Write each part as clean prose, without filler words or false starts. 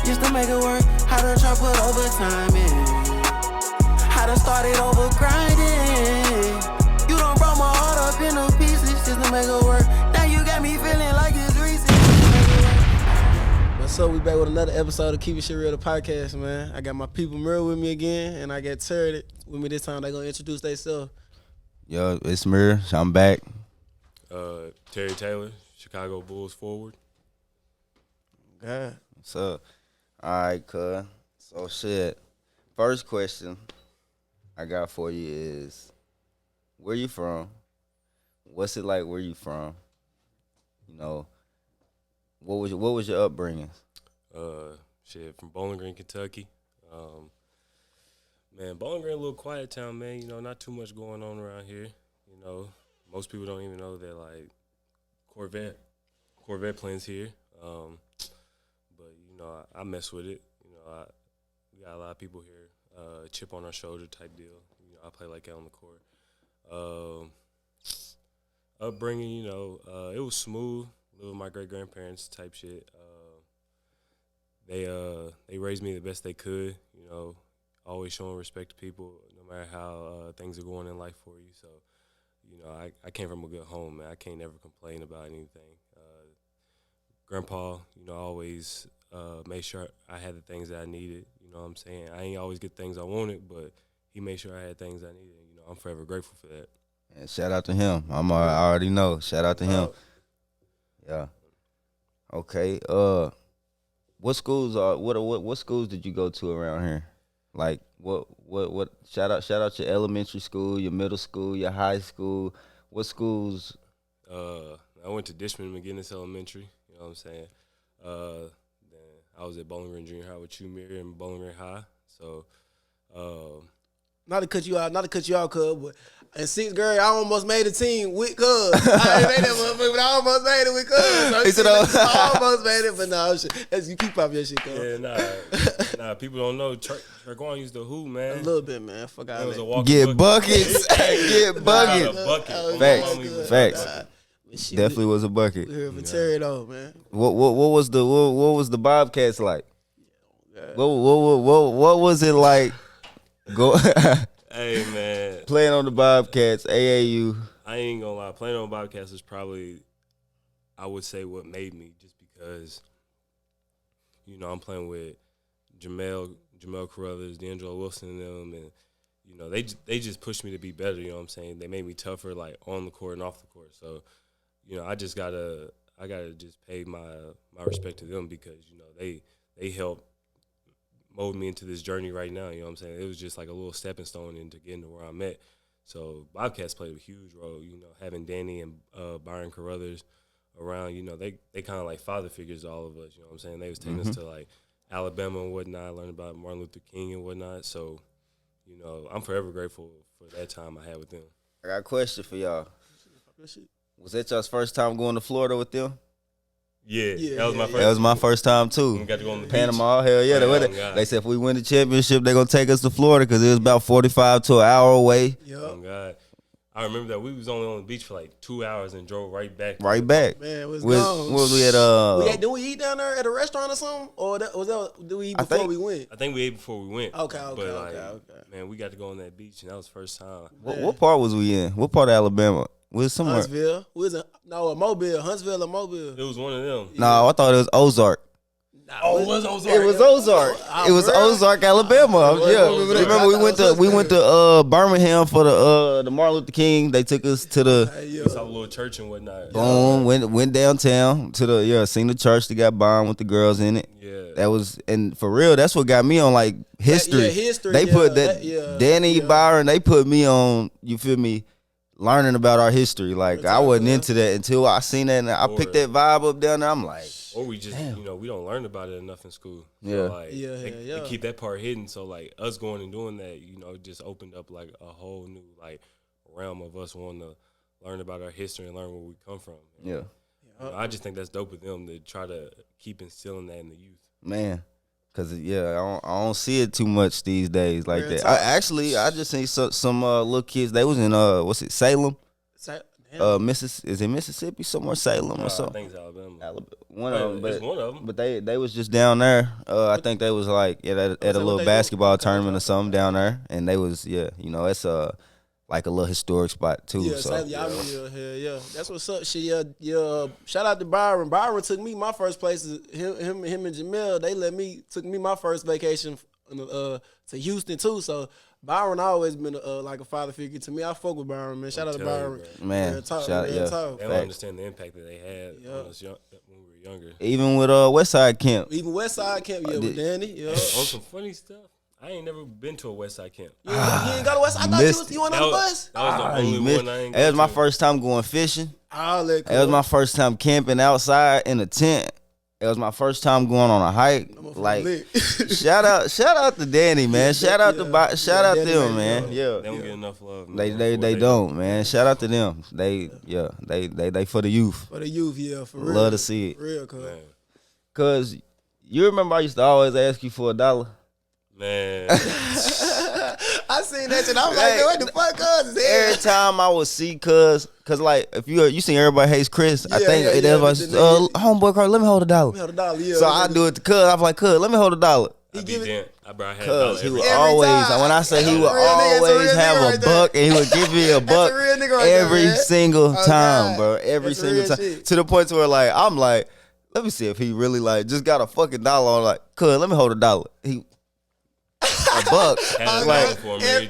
Used to make it work, how to try put overtime in. How to start it over grinding. You done brought my heart up into pieces just to make it work. Now you got me feeling like it's recent. What's up? We back with another episode of KeepinSHIReal, the podcast, man. I got my people Sheril with me again, and I got Sheril with me this time. They gonna introduce themselves. Yo, it's Sheril. I'm back. Terry Taylor, Chicago Bulls forward. God. What's up? All right, cuz. So, shit. First question I got for you is, where you from? What's it like where you from? You know, what was your upbringing? From Bowling Green, Kentucky. Man, Bowling Green, a little quiet town, man. You know, not too much going on around here. You know, most people don't even know that, like, Corvette planes here. But, you know, I mess with it. You know, we got a lot of people here, chip on our shoulder type deal. You know, I play like that on the court. Upbringing, you know, it was smooth. Lived with my great-grandparents type shit. They raised me the best they could, you know, always showing respect to people no matter how things are going in life for you. So, you know, I came from a good home, man. I can't never complain about anything. Grandpa, you know, always made sure I had the things that I needed. You know what I'm saying? I ain't always get things I wanted, but he made sure I had things I needed. You know, I'm forever grateful for that. And shout out to him. I already know. Shout out to him. Yeah. Okay. What schools what schools did you go to around here? Like what shout out your elementary school, your middle school, your high school. What schools? I went to Dishman McGinnis Elementary, you know what I'm saying? Then I was at Bowling Green Junior High with you, Mary, and Bowling Green High. So Not to cut you out, cuz, but in sixth grade, I almost made a team with cuz. I ain't made that motherfucker, but I almost made it with cuz. He said, I almost made it, but no, you keep up your shit, cuz. Yeah, nah, people don't know. Traquan used to hoop, man. A little bit, man. Fuck out of it. Get buckets. Get buckets. Bucket. Facts. Shit, Definitely was a bucket. we here for Terry though, man. What was the Bobcats like? What was it like? Go Hey, man. playing on the Bobcats, AAU. I ain't gonna lie. Playing on Bobcats is probably, I would say, what made me, just because, you know, I'm playing with Jamel Carruthers, D'Angelo Wilson and them, and, you know, they just pushed me to be better, you know what I'm saying? They made me tougher, like, on the court and off the court. So, you know, I gotta just pay my respect to them because, you know, they helped mold me into this journey right now, you know what I'm saying? It was just like a little stepping stone into getting to where I'm at. So Bobcats played a huge role, you know, having Danny and Byron Carruthers around, you know, they kind of like father figures to all of us, you know what I'm saying? They was taking us to, like, Alabama and whatnot, learning about Martin Luther King and whatnot. So, you know, I'm forever grateful for that time I had with them. I got a question for y'all. Was that y'all's first time going to Florida with them? Yeah, that was my first. That was my first time too. We got to go on the Panama, beach. hell yeah. They said if we win the championship, they're gonna take us to Florida because it was about 45 to an hour away. Oh God, I remember that we was only on the beach for like 2 hours and drove right back. Right back. Man, it was Where gone. was we at? Did we eat down there at a restaurant or something? Or did we eat before we went? I think we ate before we went. Okay. Man, we got to go on that beach, and that was the first time. What part was we in? What part of Alabama? We was somewhere. Huntsville. We was in Mobile. Huntsville or Mobile. It was one of them. No, I thought it was Ozark. It was Ozark. It was Ozark. It was Ozark, Alabama. Yeah. Remember we went to Birmingham for the Martin Luther King. They took us to We saw a little church and whatnot. boom, went downtown to seen the church that got bombed with the girls in it. Yeah. That was, and for real, that's what got me on like history. History. They put that Danny Byron, they put me on, you feel me, learning about our history. Like I wasn't into that until I seen that and I picked that vibe up down there. I'm like, or we just, you know, we don't learn about it enough in school. So Yeah. like, they keep that part hidden. So like us going and doing that, you know, it just opened up like a whole new like realm of us wanting to learn about our history and learn where we come from. yeah, You know, I just think that's dope with them to try to keep instilling that in the youth. man. Cause I don't see it too much these days like Real that. talk. I just seen some little kids. They was in Salem. Is it Mississippi somewhere, Salem or I something? think it's Alabama. One of them, It's one of them. but they was just down there. I think they was like at a little basketball tournament or something down there, and they was it's like a little historic spot too. Yeah, so yeah. That's what's up. Shit, yeah. Shout out to Byron. Byron took me my first place. Him and Jamel, took me my first vacation to Houston too. So Byron always been like a father figure to me. I fuck with Byron, man. Shout out to Byron, man. Talk. They don't understand the impact that they had on us when we were younger. Even with Westside Camp. Even Westside Camp, with Danny. Yeah. On some funny stuff. I ain't never been to a Westside Camp. You ain't got a Westside. I thought you went on the bus. That was the only one I ain't. That was my first time going fishing. That was my first time camping outside in a tent. It was my first time going on a hike. Like, shout out to Danny, man. Shout out to them, man. Yeah, they don't get enough love. Man. They don't, man. Shout out to them. They for the youth. For the youth, yeah, for real. Love to see it. For real, cause you remember I used to always ask you for $1. Man, I seen that shit. I was like, what the fuck, cuz? Every time I would see cuz like if you seen Everybody Hates Chris, I think everybody's homeboy Carl, let me hold $1. Let me hold $1, yeah. So I do it to cuz. I was like, cuz, let me hold $1. I brought cuz he would always, when I say he would always have a buck, and he would give me a buck every single time, bro. Every single time. To the point where like I'm like, let me see if he really like just got a fucking dollar on, like, cuz, let me hold $1. He a buck, like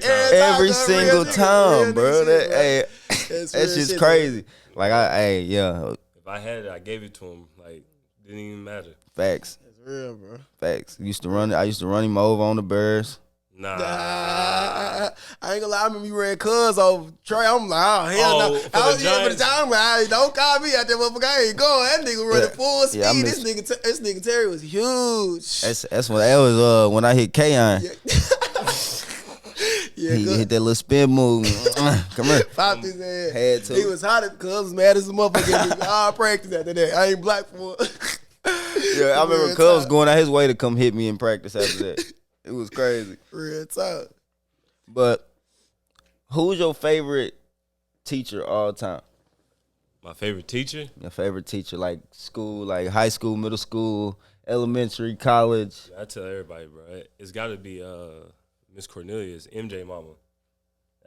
every single time, bro. That shit's crazy. Like If I had it, I gave it to him. Like, didn't even matter. Facts. That's real, bro. Facts. I used to run him over on the Bears. Nah. I ain't gonna lie. I remember you ran cuz over Trey. I'm like, oh, hell no. For the time, like, don't call me out there, motherfucker. I ain't going. That nigga running full speed. This nigga Terry was huge. That's when that was when I hit K-On. He hit that little spin move. Come here. Popped his head. Had to. He was hot because I was mad as a motherfucker. All practice after that. I ain't black for it. Yeah, I remember Cubs going out his way to come hit me in practice after that. It was crazy. Real talk. But who's your favorite teacher all time? My favorite teacher? Your favorite teacher, like school, like high school, middle school, elementary, college. I tell everybody, bro. It's got to be Miss Cornelius, MJ Mama.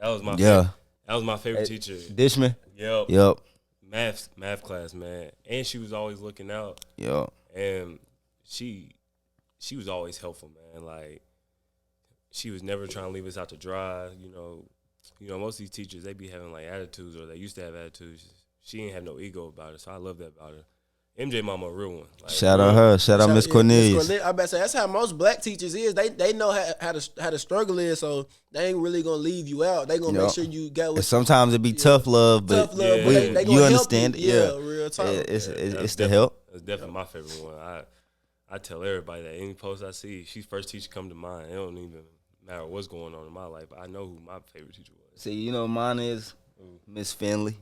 That was my favorite. That was my favorite teacher. Dishman? Yep. Math class, man. And she was always looking out. Yep. And she was always helpful, man. Like, she was never trying to leave us out to dry. You know, most of these teachers, they be having like attitudes, or they used to have attitudes. She ain't have no ego about it, so I love that about her. MJ Mama, a real one. Like, shout out her. Shout out Miss Cornelius. I bet say that's how most black teachers is. They know how to struggle is, so they ain't really gonna leave you out. They gonna make sure you got. And sometimes it be tough love, but they you understand it. Yeah, real talk. It's the help. That's definitely my favorite one. I tell everybody that any post I see, she's first teacher come to mind. It don't even matter what's going on in my life. I know who my favorite teacher was. See, you know mine is Miss Finley.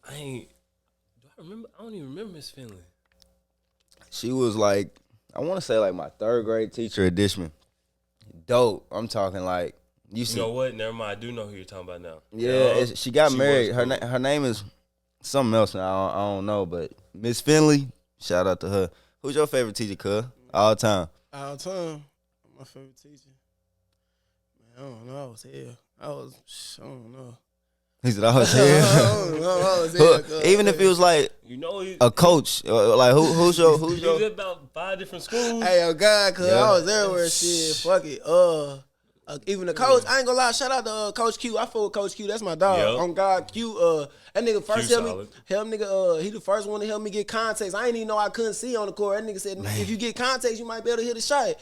I don't even remember Miss Finley. She was like, I want to say like my third grade teacher at Dishman. Dope. I'm talking like you know what? Never mind. I do know who you're talking about now. Yeah, she got married. Her name is something else. I don't know, but Miss Finley. Shout out to her. Who's your favorite teacher, cuz? All time. All time. My favorite teacher. Man, I don't know. I was here. I don't know. He said, I was here. Even if it was like a coach, like who's your? He was at about 5 different schools. Hey, oh God, cuz I was everywhere. Shit, fuck it. Even the coach, I ain't gonna lie. Shout out to Coach Q. I fuck with Coach Q. That's my dog. Yep. On God, Q. That nigga first Q help me. He the first one to help me get context. I ain't even know I couldn't see on the court. That nigga said, if you get context, you might be able to hit a shot.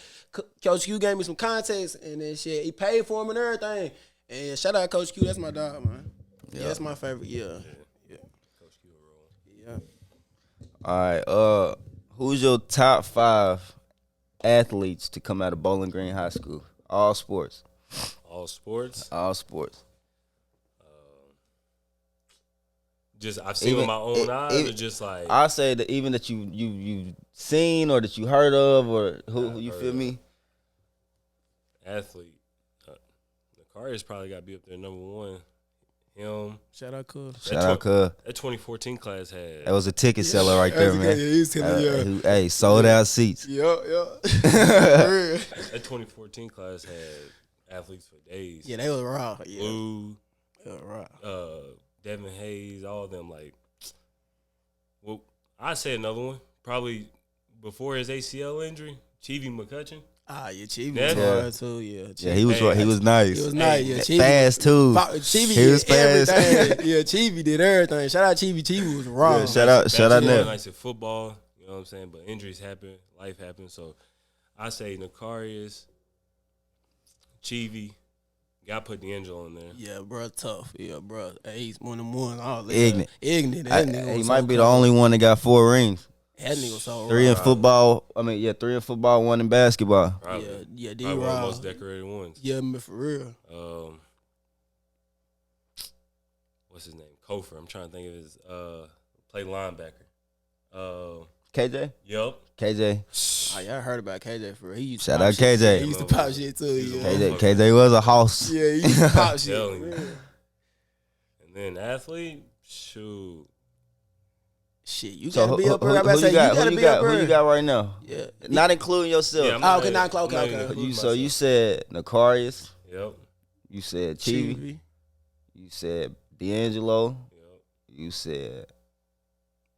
Coach Q gave me some context, and then shit, he paid for him and everything. And shout out Coach Q. That's my dog, man. Yeah, that's my favorite. Yeah. Coach Q role. Yeah. All right. Who's your top 5 athletes to come out of Bowling Green High School? All sports. All sports. All sports. Just I've seen with my own eyes, or just like I say that even that you seen or that you heard of, or who you feel me? Athlete. Nakari's probably got to be up there number one. him. Shout out, Cuz. Shout out, cuz. That 2014 class had. That was a ticket seller right there, man. Hey, sold out seats. Yeah. That 2014 class had athletes for days. Yeah, they was raw. Yeah. Blue, They was raw. Devin Hayes, all of them. Like, well, I'd say another one. Probably before his ACL injury, Chivy McCutcheon. Ah, yeah, Chibi Yeah. was hard too. Yeah, Yeah, he was nice. He was nice. Yeah, Chibi. Fast too. Chibi He was did fast. everything. Yeah, Chibi did everything. Shout out Chibi. Chibi was raw. Yeah, shout out Basketball, Nip. nice at football. You know what I'm saying? But injuries happen, life happens. So I say Nakarius, Chivy. Got to put D'Angelo in there. Yeah, bro, tough. Yeah, bro. Hey, he's one of them ones. Oh, Ignorant. Ignorant. That nigga He was might so be the cold. only one that got 4 rings. That nigga was so 3 in raw. football. 3 in football, 1 in basketball. Probably. Yeah, D Probably one of the Raw. most decorated ones. Yeah, man, for real. What's his name? Kofor. I'm trying to think of his play linebacker. KJ? Yup. KJ. Oh, yeah, I heard about KJ for real. He used to Shout pop out shit. KJ. He used to pop shit too. He's a Yeah, KJ was a house. yeah, he used to pop shit. Telling you. Yeah. And then athlete, shoot. Shit, you So gotta be up who there. I about to say, you gotta be up who you there. got right now? Yeah. Not including yourself. I'm Oh, okay, not not even okay. including So you myself. said Nakarius. Yep. You said Chivy. You said D'Angelo. Yep. You said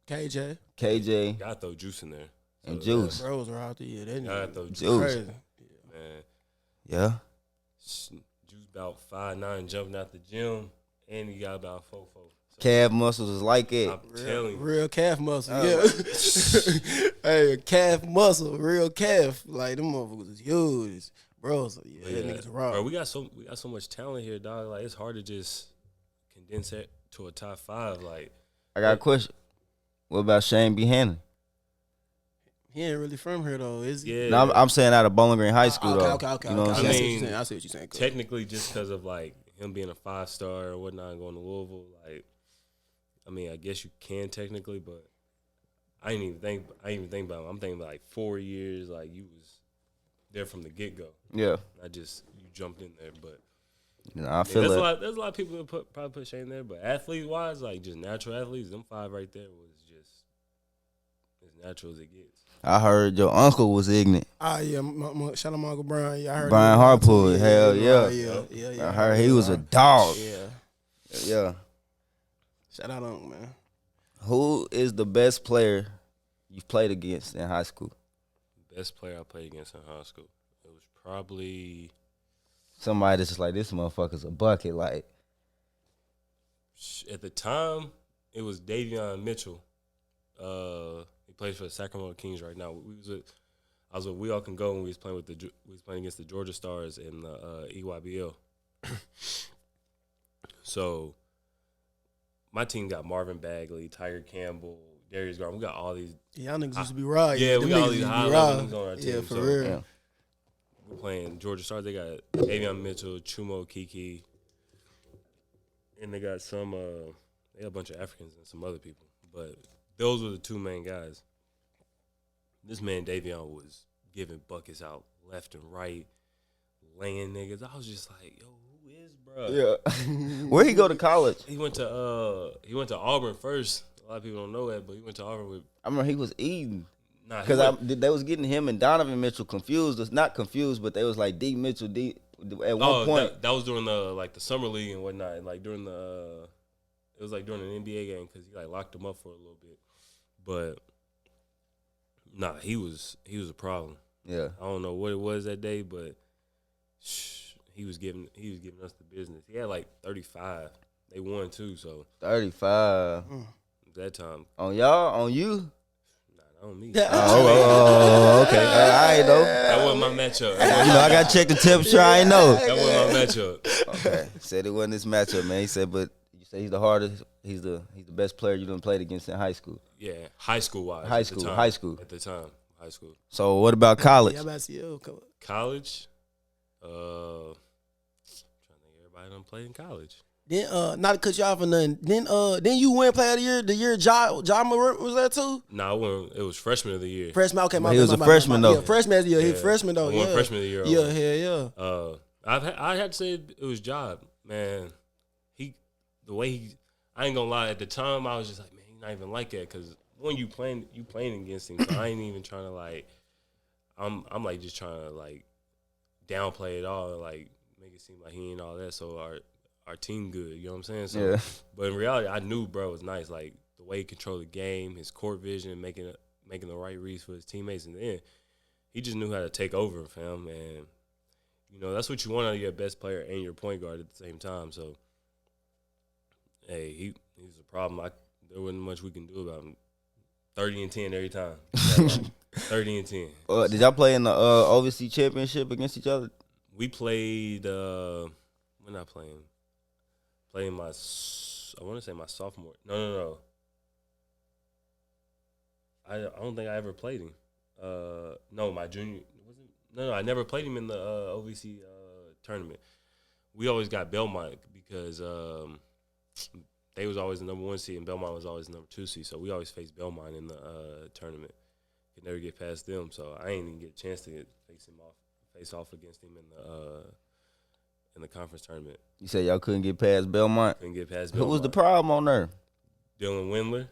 KJ. KJ Gotta throw Juice in there. and So, Juice. Bro was around there. That Gotta nigga throw Juice. Juice. crazy. Man. Yeah. Juice about 5'9", jumping out the gym, and he got about 4'4". So Calf muscles is like it. I'm telling you. Real calf muscle. Oh. Yeah. Hey, calf muscle. Real calf. Like, them motherfuckers is huge. Bro, so yeah, But that yeah, nigga's raw. bro, we got so much talent here, dog. Like, it's hard to just condense it to a top 5. Like, I got a question. What about Shane Buchanan? He ain't really from here, though, is he? yeah. No, I'm saying out of Bowling Green High School, though. Okay. You know what I I'm I see saying? what you're mean, saying. I see what you're saying. Cool. Technically, just because of like him being a 5-star or whatnot, and going to Louisville, like, I mean, I guess you can technically, but I didn't even think about him. I'm thinking about like 4 years, like you was there from the get go. Yeah. Not just you jumped in there, but You know, I I mean, feel there's it. there's a lot of people that probably put Shane there, but athlete wise, like just natural athletes, them 5 right there was just as natural as it gets. I heard your uncle was ignorant. Ah, yeah. Shout out my Uncle Brian. Yeah, I heard Brian him. Harpoon, hell yeah. Yeah. I heard he was a dog. Yeah. Yeah. Shout out Uncle, man. Who is the best player you've played against in high school? Best player I played against in high school. It was probably Somebody that's just like, this motherfucker's a bucket. Like, at the time it was Davion Mitchell. He plays for the Sacramento Kings right now. I was with We All Can Go when we was playing against the Georgia Stars in the EYBL. So my team got Marvin Bagley, Tiger Campbell, Darius Garland. We got all these. Y'all niggas used to be raw. Yeah, we them got all niggas these used to high be level raw. niggas on our Yeah, team, for so- real. yeah. We're playing Georgia Stars. They got Davion Mitchell, Chumo Kiki, and they got some. They got a bunch of Africans and some other people, but those were the 2 main guys. This man Davion was giving buckets out left and right, laying niggas. I was just like, yo, who is bro? yeah. Where he go to college? He went to Auburn first. A lot of people don't know that, but he went to Auburn with. I remember he was eating. Nah, he Because went- they was getting him and Donovan Mitchell confused. Not confused, but they was like D Mitchell, at one point. That was during the summer league and whatnot. And like during it was like during an NBA game because he like locked him up for a little bit. But nah, he was a problem. Yeah. I don't know what it was that day, but he was giving us the business. He had like 35. They won too, so 35. that time, On y'all? On you? not on me. Oh, okay. I ain't know. That wasn't my matchup. You know, I got to check the temperature. I ain't know. That wasn't my matchup. Okay. Said it wasn't this matchup, man. He said, but you say he's the hardest. He's the best player you done played against in high school. Yeah, high school wise. High at the school, time. high school. At the time, high school. So what about college? Yeah, I'm about to see you. Come on. College, trying to think everybody done played in college. Then not to cut you off or nothing. Then you win player of the year. The year Ja was there too. Nah, it was freshman of the year. Freshman. Okay, my He bad, was my a bad, freshman, my bad. though. Yeah, freshman. Yeah, he Yeah. freshman though. I won Yeah, freshman of the year. Yeah, hell yeah. I had to say it was Job, man. the way I ain't gonna lie. At the time, I was just like, man, he's not even like that. Because when you playing against him, so I ain't even trying to like. I'm like just trying to like downplay it all and like make it seem like he ain't all that. So our team good. You know what I'm saying? So, Yeah. But in reality, I knew bro was nice. Like the way he controlled the game, his court vision, making the right reads for his teammates, and then he just knew how to take over, fam. And you know that's what you want out of your best player and your point guard at the same time. So, hey, he's a problem. There wasn't much we can do about him. 30 and 10 every time. 30 and 10. Did y'all play in the overseas championship against each other? We played. When I playing? Playing my. I want to say my sophomore. No. I don't think I ever played him. No, my junior. No, I never played him in the OVC tournament. We always got Belmont because they was always the number 1 seed and Belmont was always the number 2 seed. So we always faced Belmont in the tournament. Could never get past them. So I ain't even get a chance to face off against him in the conference tournament. You said y'all couldn't get past Belmont? Couldn't get past Who Belmont. was the problem on there? Dylan Windler.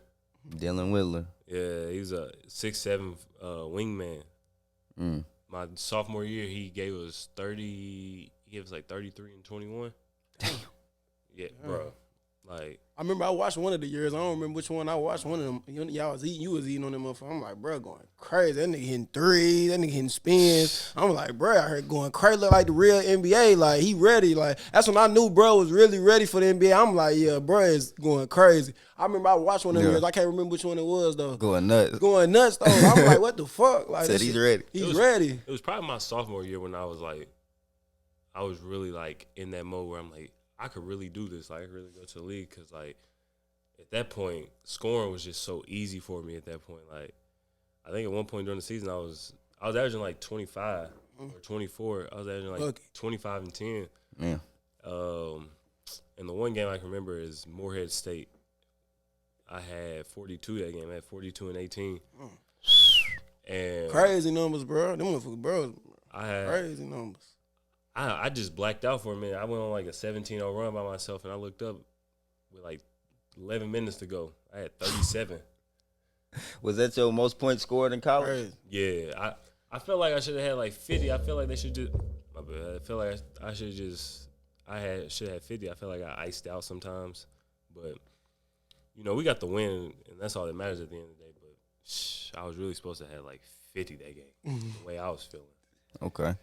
Dylan Whittler. Yeah, he's a 6'7" wingman. My sophomore year, he gave us 30. He gave us like 33 and 21. Damn. Yeah, bro. Like I remember I watched one of the years. I don't remember which one I watched. One of them. Y'all was eating. You was eating on them motherfucker. I'm like, bro, going crazy. That nigga hitting threes. That nigga hitting spins. I'm like, bro, I heard going crazy. Look like the real NBA. Like he ready. Like that's when I knew bro was really ready for the NBA. I'm like, yeah, bro is going crazy. I remember I watched one of them years. I can't remember which one it was though. Going nuts. Going nuts though. I'm like, what the fuck? Like Said he's ready. He's ready. It was probably my sophomore year when I was really like in that mode where I'm like, I could really do this. Like I could really go to the league because like at that point scoring was just so easy for me. At that point, like I think at one point during the season I was averaging like 25 or 24. I was averaging like 25 and 10. Yeah. And the one game I can remember is Morehead State. I had 42 that game. I had 42 and 18. And Crazy numbers, bro. Them motherfuckers, bro. I had Crazy numbers. I just blacked out for a minute. I went on like a 17-0 run by myself, and I looked up with like 11 minutes to go. I had 37. Was that your most points scored in college? Crazy. Yeah, I felt like I should have had like 50. I feel like they should just. My bad. I feel like I should just. Should have had 50. I feel like I iced out sometimes, but you know we got the win, and that's all that matters at the end of the day. But I was really supposed to have like 50 that game. The way I was feeling. Okay.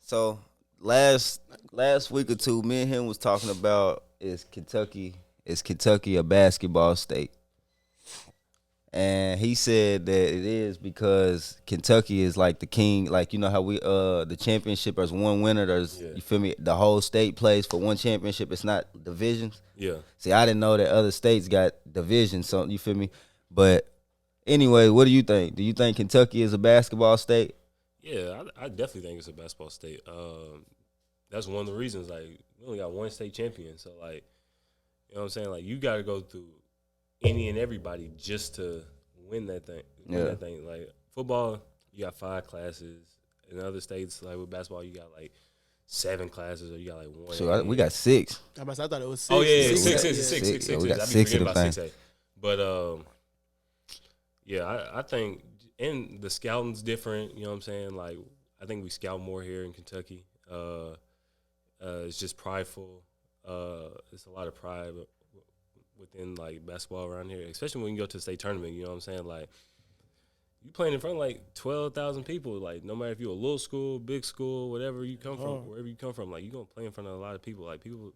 So last week or two, me and him was talking about is Kentucky a basketball state? And he said that it is because Kentucky is like the king, like you know how we the championship, there's one winner, you feel me, the whole state plays for one championship, it's not divisions. Yeah. See, I didn't know that other states got divisions, so you feel me? But anyway, what do you think? Do you think Kentucky is a basketball state? Yeah, I definitely think it's a basketball state. That's one of the reasons. Like, we only got one state champion, so like, you know what I'm saying? Like, you got to go through any and everybody just to win that thing. Like football, you got 5 classes. In other states, like with basketball, you got like 7 classes, or you got like 1. So we got 6. I thought it was 6. Oh yeah, Six. Yeah, we got I be 6 of forgetting the about things. 6A. But yeah, I think, and the scouting's different. You know what I'm saying? Like, I think we scout more here in Kentucky. It's just prideful. It's a lot of pride within like basketball around here, especially when you go to the state tournament. You know what I'm saying? Like, you playing in front of like 12,000 people. Like, no matter if you're a little school, big school, whatever you come from, wherever you come from, like, you're gonna play in front of a lot of people. Like, people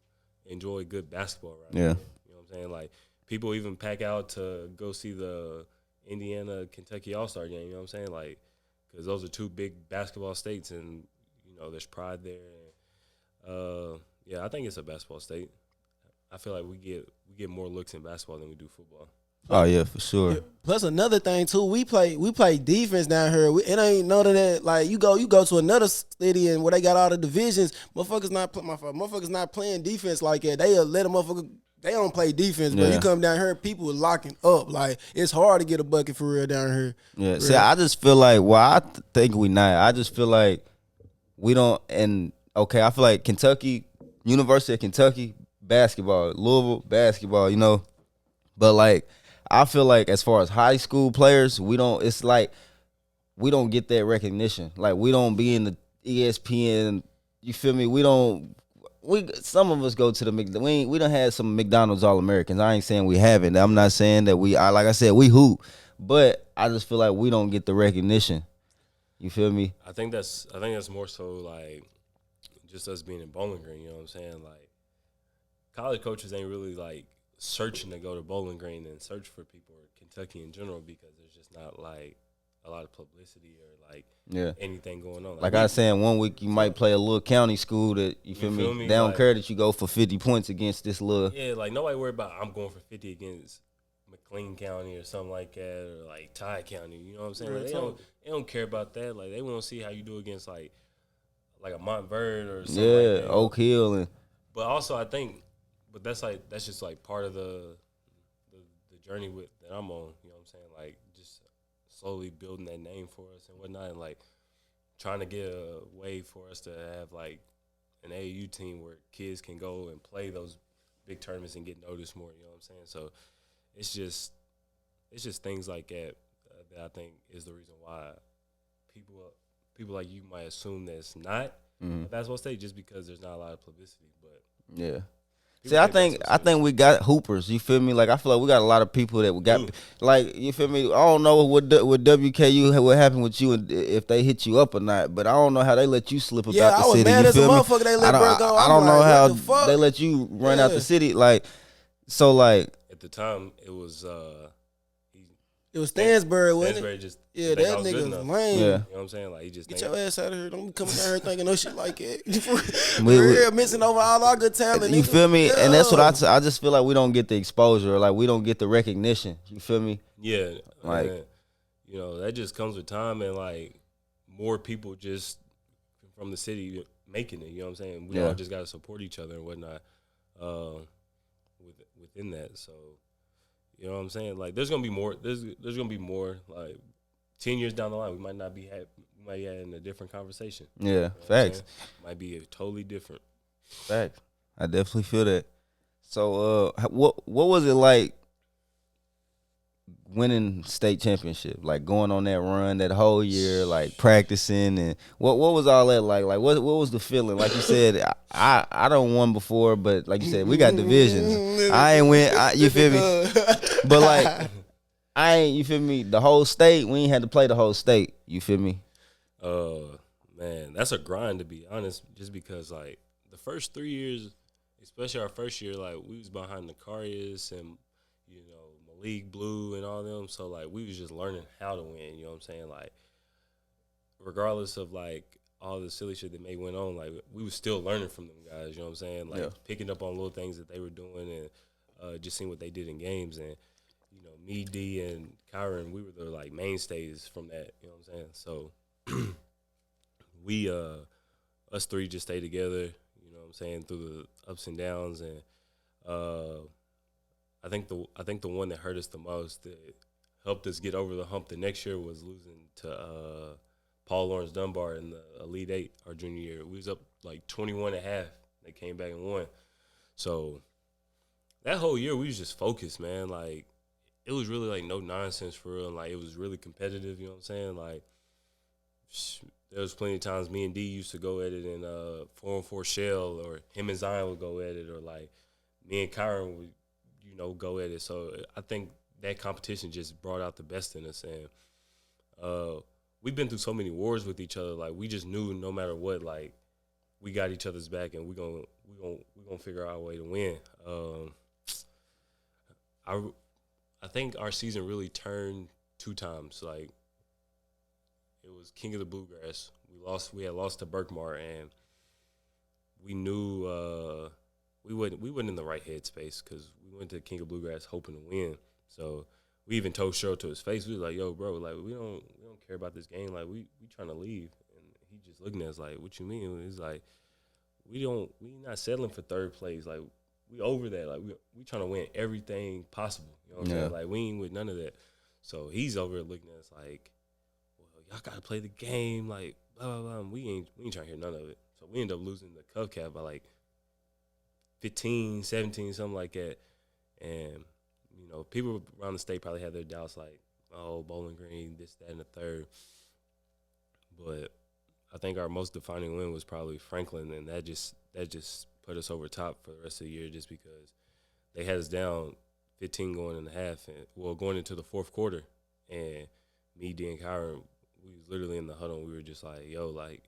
enjoy good basketball around here. You know what I'm saying? Like, people even pack out to go see the Indiana-Kentucky All-Star game, you know what I'm saying? Like, because those are 2 big basketball states, and, you know, there's pride there. And, yeah, I think it's a basketball state. I feel like we get more looks in basketball than we do football. Oh yeah, for sure. Yeah. Plus another thing too, we play defense down here. It ain't none of that. Like you go to another city and where they got all the divisions, motherfuckers not playing defense like that. They let a motherfucker. They don't play defense, but you come down here, people are locking up. Like it's hard to get a bucket for real down here. Yeah. Real. See, I just feel like I think we not. I just feel like we don't. And okay, I feel like University of Kentucky basketball, Louisville basketball, you know. But like, I feel like as far as high school players, we don't. It's like we don't get that recognition. Like we don't be in the ESPN. You feel me? We don't. We some of us go to the we don't have some McDonald's All Americans. I ain't saying we haven't. I'm not saying that like I said, we hoop, but I just feel like we don't get the recognition. You feel me? I think that's more so like just us being in Bowling Green. You know what I'm saying? Like college coaches ain't really like searching to go to Bowling Green and search for people or Kentucky in general because there's just not like a lot of publicity or like anything going on. Like I was saying, one week you might play a little county school that you feel me? They don't care that you go for 50 points against this little. Yeah, like nobody worried about I'm going for 50 against McLean County or something like that, or like Ty County. You know what I'm saying? Like, they don't care about that. Like they want to see how you do against like a Montverde or something. Like that. Oak Hill and. But also I think, that's just like part of the journey that I'm on. You know what I'm saying? Like just slowly building that name for us and whatnot, and like trying to get a way for us to have like an AAU team where kids can go and play those big tournaments and get noticed more. You know what I'm saying? So it's just things like that that I think is the reason why people like you might assume that it's not a basketball state just because there's not a lot of publicity. But yeah. See, I think we got hoopers. You feel me? Like I feel like we got a lot of people that we got. Like you feel me? I don't know with WKU what happened with you and if they hit you up or not. But I don't know how they let you slip about the city. Yeah, I was mad you as a feel me? motherfucker. They let bro go. I don't know how they let you run out the city. Like so, like at the time it was Stansbury, wasn't it? Stansbury just that nigga's lame. Yeah. You know what I'm saying? Like he just get your ass out of here. Don't be coming down here thinking no shit like it. we We're missing over all our good talent. You nigga. feel me? Yeah. And that's what I just feel like we don't get the exposure, like we don't get the recognition. You feel me? Yeah, like you know that just comes with time and like more people just from the city making it. You know what I'm saying? We all just got to support each other and whatnot within that. So. You know what I'm saying? Like, there's gonna be more. There's gonna be more. Like, 10 years down the line, we might not be we might be having a different conversation. Yeah, you know facts. Might be totally different. Facts. I definitely feel that. So, what was it like winning state championship? Like going on that run that whole year, like practicing, and what was all that like? Like what was the feeling? Like you said, I don't won before, but like you said, we got divisions. I ain't win. You feel me? But like I ain't. You feel me? The whole state. We ain't had to play the whole state. You feel me? Man, that's a grind to be honest. Just because like the first 3 years, especially our first year, like we was behind the Carius and you know. League Blue and all them, so like we was just learning how to win. You know what I'm saying? Like, regardless of like all the silly shit that may went on, like we was still learning from them guys. You know what I'm saying? Like picking up on little things that they were doing and just seeing what they did in games. And you know, me, D, and Kyron, we were the like mainstays from that. You know what I'm saying? So we us three just stayed together. You know what I'm saying? Through the ups and downs and. I think the one that hurt us the most that helped us get over the hump the next year was losing to Paul Lawrence Dunbar in the Elite Eight our junior year. We was up like 21.5. They came back and won. So that whole year we was just focused, man. Like it was really like no nonsense for real. And like it was really competitive. You know what I'm saying? Like there was plenty of times me and D used to go at it in 4-on-4 shell, or him and Zion would go at it, or like me and Kyron would. You know, go at it. So I think that competition just brought out the best in us, and we've been through so many wars with each other. Like we just knew no matter what, like we got each other's back, and we gonna figure out a way to win. I think our season really turned 2 times. Like it was King of the Bluegrass. We had lost to Berkmar, and we knew. We wasn't in the right headspace because we went to King of Bluegrass hoping to win. So we even told Sheril to his face, we was like, "Yo, bro, like we don't care about this game. Like we trying to leave." And he just looking at us like, "What you mean?" He's like, "We not settling for third place. Like we over that. Like we trying to win everything possible. You know what I'm saying? Like we ain't with none of that." So he's over there looking at us like, "Well, y'all gotta play the game. Like blah blah blah." And we ain't trying to hear none of it. So we end up losing the Cub Cap by like 15, 17, something like that. And, you know, people around the state probably had their doubts like, oh, Bowling Green, this, that, and the third. But I think our most defining win was probably Franklin, and that just put us over top for the rest of the year just because they had us down 15 going in the half, going into the fourth quarter. And me, D, and Kyron, we was literally in the huddle, and we were just like, yo, like,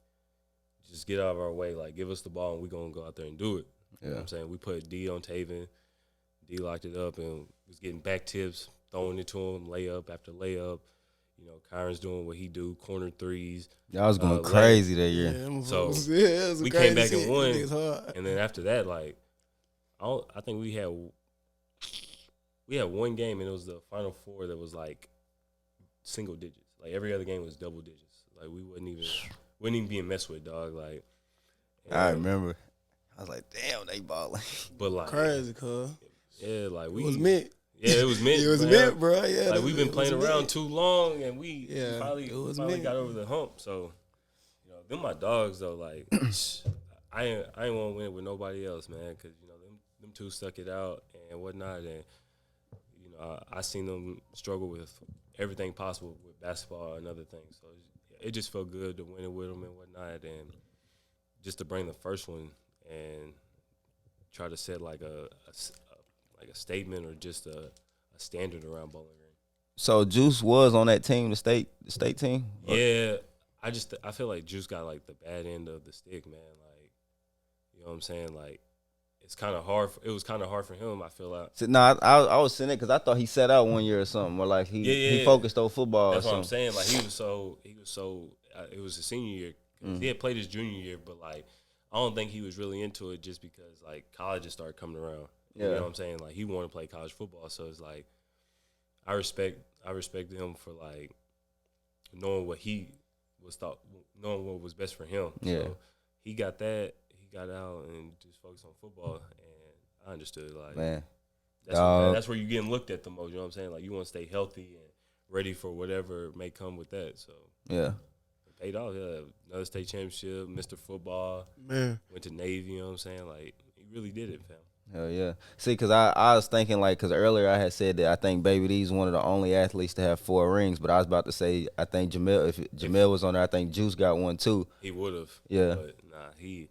just get out of our way. Like, give us the ball, and we're going to go out there and do it. You know what I'm saying? We put D on Taven. D locked it up and was getting back tips, throwing it to him, layup after layup. You know, Kyron's doing what he do, corner threes. Y'all was going crazy that year. Yeah, So we crazy came back and shit. won. It's hard. And then after that, like, I think we had one game, and it was the Final Four that was like single digits. Like every other game was double digits. Like we wouldn't even being messed with, dog. Like I remember. I was like, damn, they balling. But like Crazy, cuz. Yeah, like It was meant. Yeah, it was meant. It was meant, bro. Yeah, like we've been playing around meant. too long, and we Yeah, finally it was got meant. over the hump. So, you know, them my dogs though. Like, I ain't want to win with nobody else, man, because you know them two stuck it out and whatnot, and you know I seen them struggle with everything possible with basketball and other things. So it just felt good to win it with them and whatnot, and just to bring the first one and try to set like a statement or just a standard around Bowling Green. So Juice was on that team, the state team? Yeah, I feel like Juice got like the bad end of the stick, man. Like, you know what I'm saying? Like, it's kind of hard. It was kind of hard for him. I feel like. So, no, I was saying it because I thought he sat out 1 year or something, or like he focused on football. That's or what something. I'm saying. Like he was so. It was his senior year. He had played his junior year, but like I don't think he was really into it just because like colleges started coming around. You know what I'm saying? Like he wanted to play college football, so it's like I respected him for like knowing what knowing what was best for him. Yeah. So he got that. He got out and just focused on football, and I understood like Man. that's where you're getting looked at the most. You know what I'm saying? Like you want to stay healthy and ready for whatever may come with that. So Yeah. it paid off. Yeah, another state championship, Mr. Football. Man. Went to Navy. You know what I'm saying? Like he really did it, fam. Hell yeah. See, because I was thinking, like, because earlier I had said that I think Baby D's one of the only athletes to have 4 rings, but I was about to say I think Jamel, if Jamel was on there, I think Juice got one too. He would have. Yeah. But nah, he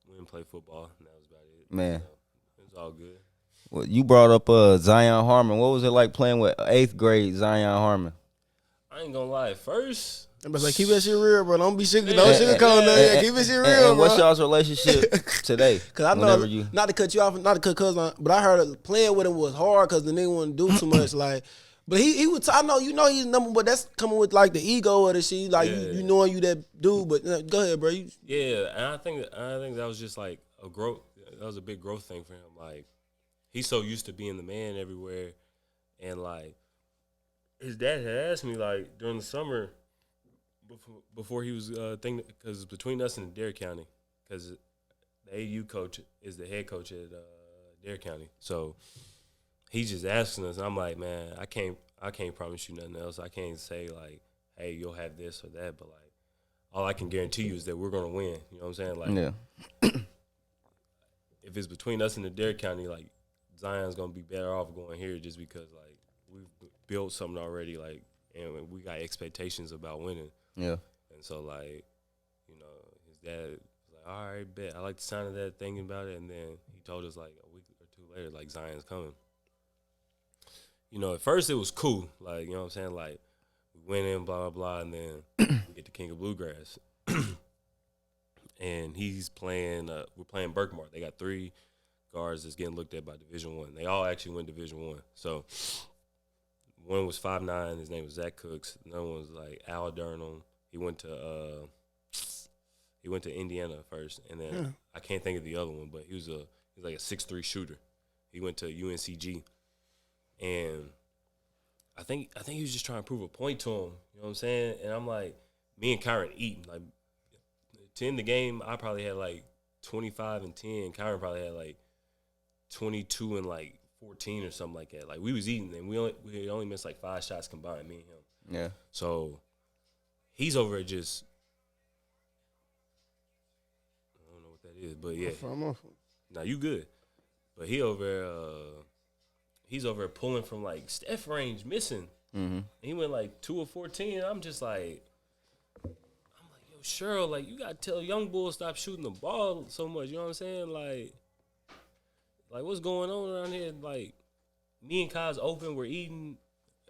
didn't play football, and that was about it. Man. So, it was all good. Well, you brought up Zion Harmon. What was it like playing with 8th grade Zion Harmon? I ain't gonna lie. At first, I'm like, keep that shit real, bro. Don't be sugar. Yeah. Don't sugarcoat nothing. Keep that shit real, and bro. what's y'all's relationship today? Cause I know, Whenever you, not to cut you off, not to cut cuz on, but I heard playing with him was hard because the nigga wouldn't do too much. Like, but he would. I know, he's number, but that's coming with like the ego of the shit. Like you knowing you that dude. But go ahead, bro. yeah, and I think that was just like a growth. That was a big growth thing for him. Like he's so used to being the man everywhere, and like his dad had asked me like during the summer. Before he was thinking, because between us and Dare County, because the AU coach is the head coach at Dare County, so he's just asking us. And I'm like, man, I can't promise you nothing else. I can't say like, hey, you'll have this or that, but like, all I can guarantee you is that we're gonna win. You know what I'm saying? Like, yeah. if it's between us and the Dare County, like Zion's gonna be better off going here just because like we've built something already, like, and we got expectations about winning. Yeah. And so, like, you know, his dad was like, all right, bet. I like the sound of that, thinking about it. And then he told us, like, a week or two later, like, Zion's coming. You know, at first it was cool. Like, you know what I'm saying? Like, we went in, blah, blah, blah, and then we get the King of Bluegrass. And he's playing, we're playing Berkmar. They got 3 guards that's getting looked at by Division I. They all actually went Division I. So one was 5'9", his name was Zach Cooks. Another one was like Al Durnham. He went to Indiana first, and then I can't think of the other one, but he was like a 6'3" shooter. He went to UNCG, and I think he was just trying to prove a point to him. You know what I'm saying? And I'm like, me and Kyron eating. Like to end the game, I probably had like 25 and 10. Kyron probably had like 22 and like 14 or something like that. Like we was eating, and we only missed like 5 shots combined, me and him. Yeah. So he's over at just, I don't know what that Yeah, but yeah. I'm off. Now you good. But he over there, he's over there pulling from like Steph range, missing. Mm-hmm. And he went like 2 of 14. I'm like, yo, Sheril, like you gotta tell young bull stop shooting the ball so much. You know what I'm saying? Like what's going on around here? Like me and Kai's open, we're eating.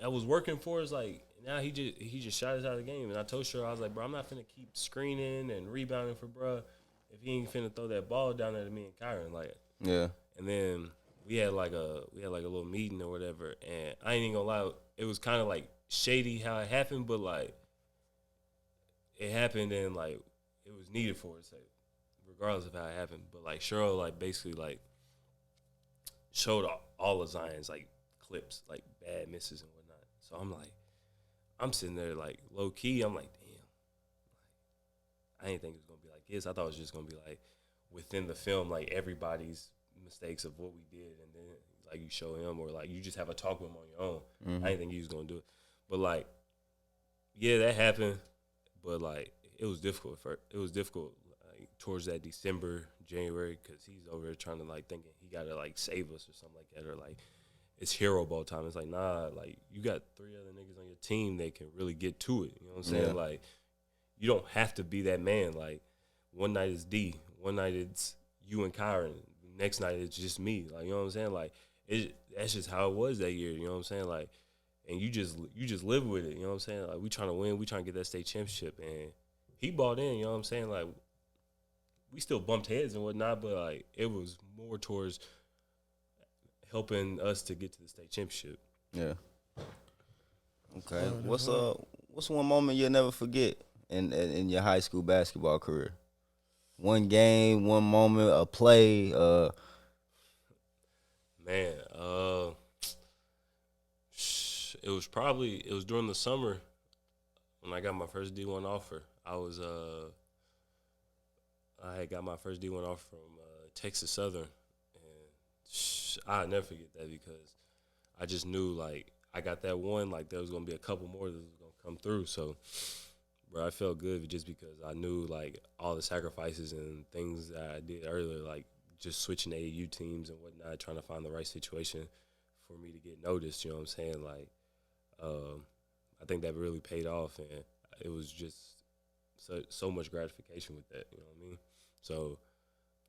I was working for us. Like now he just shot us out of the game. And I told Sheril, I was like, bro, I'm not finna keep screening and rebounding for bro if he ain't finna throw that ball down there to me and Kyron. Like Yeah. And then we had like a little meeting or whatever, and I ain't even gonna lie, it was kind of like shady how it happened, but like it happened and like it was needed for its sake, regardless of how it happened. But like Sheril like basically like showed all of Zion's like clips, like bad misses and whatnot. So I'm sitting there like low key, I'm like, damn, I didn't think it was gonna be like this. I thought it was just gonna be like within the film, like everybody's mistakes of what we did, and then like you show him or like you just have a talk with him on your own. Mm-hmm. I didn't think he was gonna do it, but like, yeah, that happened. But like, it was difficult. Like towards that December, January, because he's over there trying to like thinking he gotta like save us or something like that, or like it's hero ball time. It's like nah, like you got 3 other niggas on your team that can really get to it. You know what I'm saying? Yeah. Like you don't have to be that man. Like one night it's D, one night it's you and Kyron. Next night it's just me. Like, you know what I'm saying? Like that's just how it was that year, you know what I'm saying? Like, and you just live with it, you know what I'm saying? Like we trying to win, we trying to get that state championship, and he bought in, you know what I'm saying? Like we still bumped heads and whatnot, but like it was more towards helping us to get to the state championship. Yeah. Okay. What's one moment you'll never forget in your high school basketball career? One game, one moment, a play. Man, it was during the summer when I got my first D1 offer. I had got my first D1 offer from Texas Southern, and I'll never forget that because I just knew like I got that one, like there was gonna be a couple more that was gonna come through. So, bro, I felt good just because I knew like all the sacrifices and things that I did earlier, like just switching AAU teams and whatnot, trying to find the right situation for me to get noticed. You know what I'm saying? Like, I think that really paid off, and it was just so much gratification with that. You know what I mean? So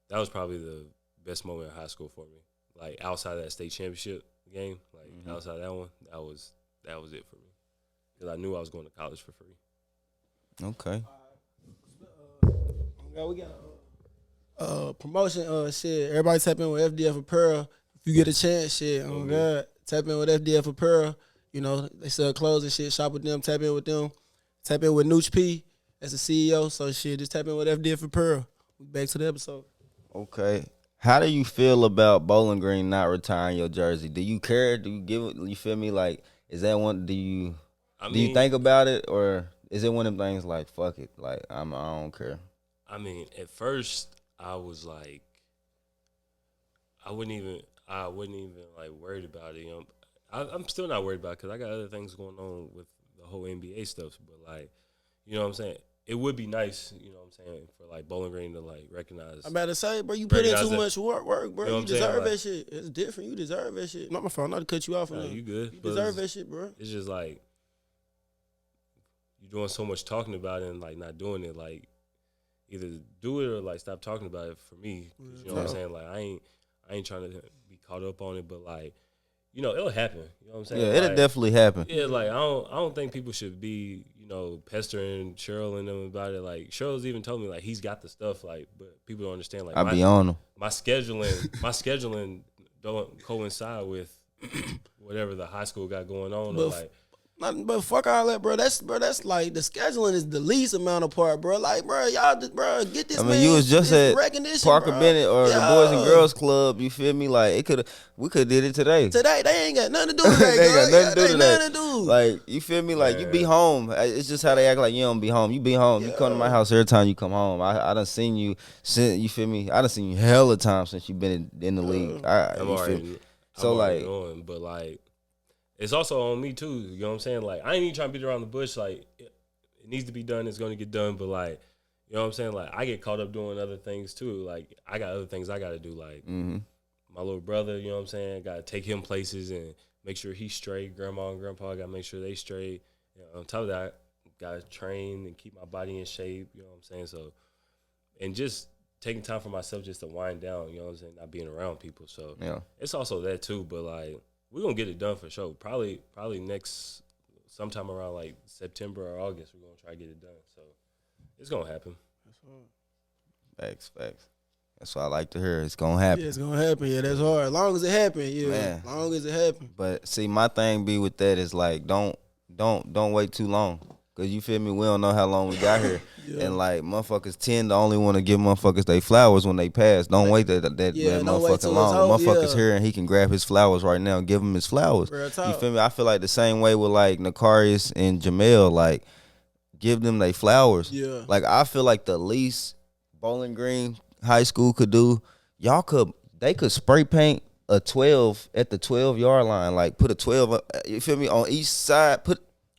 that was probably the best moment in high school for me. Like outside of that state championship game, like outside of that one, that was it for me because I knew I was going to college for free. Okay. We got promotion shit. Everybody tap in with FDF Apparel. If you get a chance, shit, oh God, tap in with FDF Apparel. You know, they sell clothes and shit. Shop with them, tap in with them. Tap in with Nooch P as the CEO. So shit, just tap in with FDF Apparel. Back to the episode. Okay. How do you feel about Bowling Green not retiring your jersey? Do you care? Do you give it? You feel me? Like, is that one? Do you think about it, or is it one of them things like fuck it? Like I don't care. I mean, at first I was like, I wouldn't even like worried about it. You know, I'm still not worried about it because I got other things going on with the whole NBA stuff. But like, you know what I'm saying? It would be nice, you know what I'm saying, for like Bowling Green to like recognize. I'm about to say, bro, you put in too much work, bro. You know You what I'm deserve saying? that Like, shit. It's different. You deserve that shit. Not my fault. Not to cut you off. No, you good. You But deserve that shit, bro. It's just like you're doing so much talking about it and like not doing it. Like either do it or like stop talking about it for me. 'Cause you know what I'm saying? Like I ain't trying to be caught up on it, but like, you know, it'll happen. You know what I'm saying? Yeah, it'll like, definitely happen. Yeah, like I don't think people should be, you know, pestering Sheril and them about it. Like Sheril's even told me like he's got the stuff, like, but people don't understand. Like I be on them. my scheduling don't coincide with whatever the high school got going on. Or like, But fuck all that, bro. That's like the scheduling is the least amount of part, bro. Like, bro, y'all, bro, get this. I mean, man you was just at recognition, Parker bro. Bennett or the Yeah. Boys and Girls Club. You feel me? Like we could did it today. Today they ain't got nothing to do with that. They ain't got nothing to do They today. nothing to do. Like you feel me? Like you be home. It's just how they act like you don't be home. You be home. You come to my house every time you come home. I done seen you since, you feel me? I done seen you hella times since you been in the league. I'm You feel me? already, So I'm already like, knowing, but like, it's also on me too. You know what I'm saying? Like, I ain't even trying to beat around the bush. Like, it needs to be done. It's going to get done. But like, You know what I'm saying? Like, I get caught up doing other things too. Like, I got other things I got to do. Like, my little brother, you know what I'm saying? Got to take him places and make sure he's straight. Grandma and grandpa got to make sure they straight. You know, on top of that, got to train and keep my body in shape. You know what I'm saying? So, and just taking time for myself just to wind down, you know what I'm saying? Not being around people. So, it's also that too. But, like, we're going to get it done for sure. Probably next, sometime around, like, September or August, we're going to try to get it done. So, it's going to happen. Facts. That's what I like to hear. It's going to happen. Yeah, it's going to happen. Yeah, that's hard. As long as it happen, yeah. Man. As long as it happen. But see, my thing be with that is like, don't wait too long. Cause you feel me? We don't know how long we got here, and like motherfuckers tend to only want to give motherfuckers they flowers when they pass. Don't wait that motherfucker long. Motherfuckers here and he can grab his flowers right now. And give him his flowers. Real You talk. feel me? I feel like the same way with like Nakarius and Jamel. Like, give them they flowers. Yeah. Like, I feel like the least Bowling Green High School could do, they could spray paint a 12 at the 12-yard line. Like, put a 12. You feel me? On each side,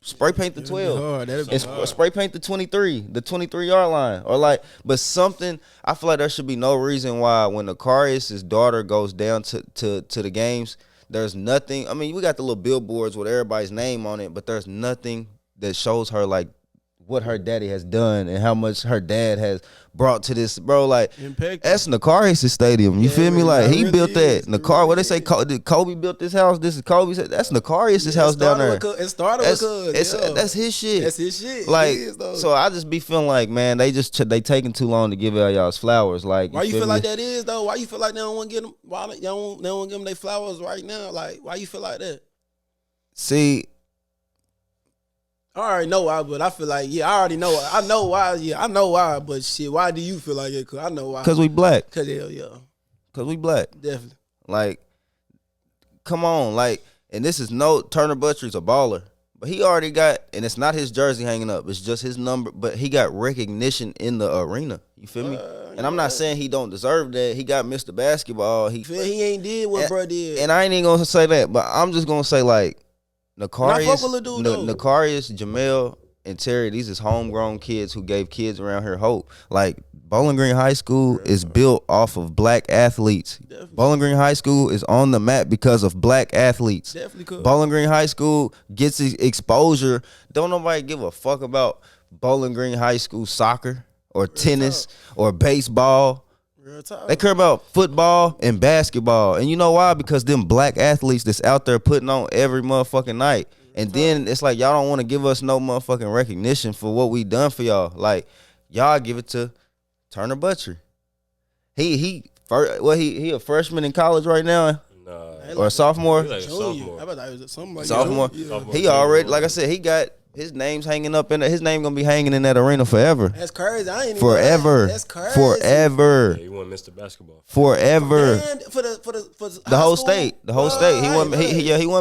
spray paint the 12 and spray paint the 23-yard line, or like, but something. I feel like there should be no reason why when Nakarius' daughter goes down to the games, there's nothing. I mean, we got the little billboards with everybody's name on it, but there's nothing that shows her like what her daddy has done and how much her dad has brought to this, bro. Like, Impact. that's Nakarius' stadium. You feel me? Like, he built that. What they say? Kobe built this house. This is Kobe's. That's Nakarius' house down there. It started with That's his shit. That's his shit. Like, so I just be feeling like, man, they taking too long to give all y'all's flowers. Like, why you feel like that is though? Why you feel like they don't want to get them? Why they don't give them their flowers right now? Like, why you feel like that? See, I already know why, but I feel like, yeah, I already know why. I know why, yeah, I know why, but shit, why do you feel like it? Cause I know why. Cause we black. Cause hell yeah. Cause we black. Definitely. Like, come on, like, and this is Turner Butcher's a baller, but he already got, and it's not his jersey hanging up, it's just his number, but he got recognition in the arena. You feel me? And I'm not saying he don't deserve that. He got Mr. Basketball. He ain't did what bro did. And I ain't even gonna say that, but I'm just gonna say like, Nakarius, Jamel, and Terry, these is homegrown kids who gave kids around here hope. Like, Bowling Green High School is built off of black athletes. Definitely. Bowling Green High School is on the map because of black athletes. Definitely could. Bowling Green High School gets exposure. Don't nobody give a fuck about Bowling Green High School soccer or tennis or baseball. They care about football and basketball. And you know why? Because them black athletes that's out there putting on every motherfucking night. And then it's like, y'all don't want to give us no motherfucking recognition for what we done for y'all. Like, y'all give it to Turner Butcher. He a freshman in college right now? Nah. Or a sophomore? He's like a sophomore. I bet that was something like Sophomore. that. He already, like I said, he got his name's hanging up in his name gonna be hanging in that arena forever. That's crazy. I ain't even Forever. That's crazy. Forever. Yeah, he won Mr. Basketball. Forever. And for the The whole state. The whole state. He won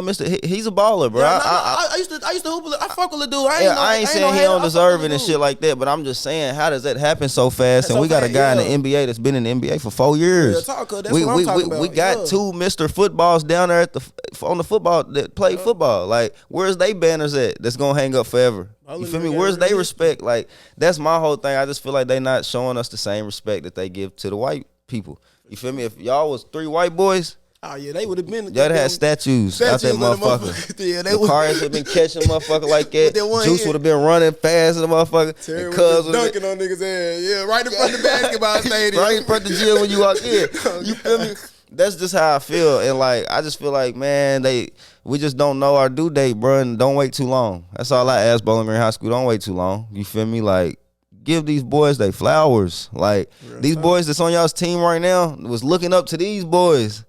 Mr. He's a baller, bro. Yeah, I used to hoop. I fuck with the dude. I ain't saying he don't deserve it and shit like that, but I'm just saying, how does that happen so fast? And we got a guy in the NBA that's been in the NBA for 4 years. That's what I'm talking about. We got two Mr. Footballs down there on the football that play football. Like, where's they banners at that's gonna hang up forever? You feel me? Where's they respect? Like, that's my whole thing. I just feel like they not showing us the same respect that they give to the white people. You feel me? If y'all was 3 white boys, oh yeah, they would have been. y'all had statues out that motherfucker. Yeah, the cars have been catching motherfucker like that. Juice would have been running fast as a motherfucker. Terry and was Cuz dunking on niggas' ass. Yeah, right in front of the basketball stadium. Right in front of the gym when you walk in. You feel me? That's just how I feel. And like, I just feel like, man, we just don't know our due date, bro, and don't wait too long. That's all I ask Bowling Green High School. Don't wait too long. You feel me? Like, give these boys their flowers. Like, these boys that's on y'all's team right now was looking up to these boys.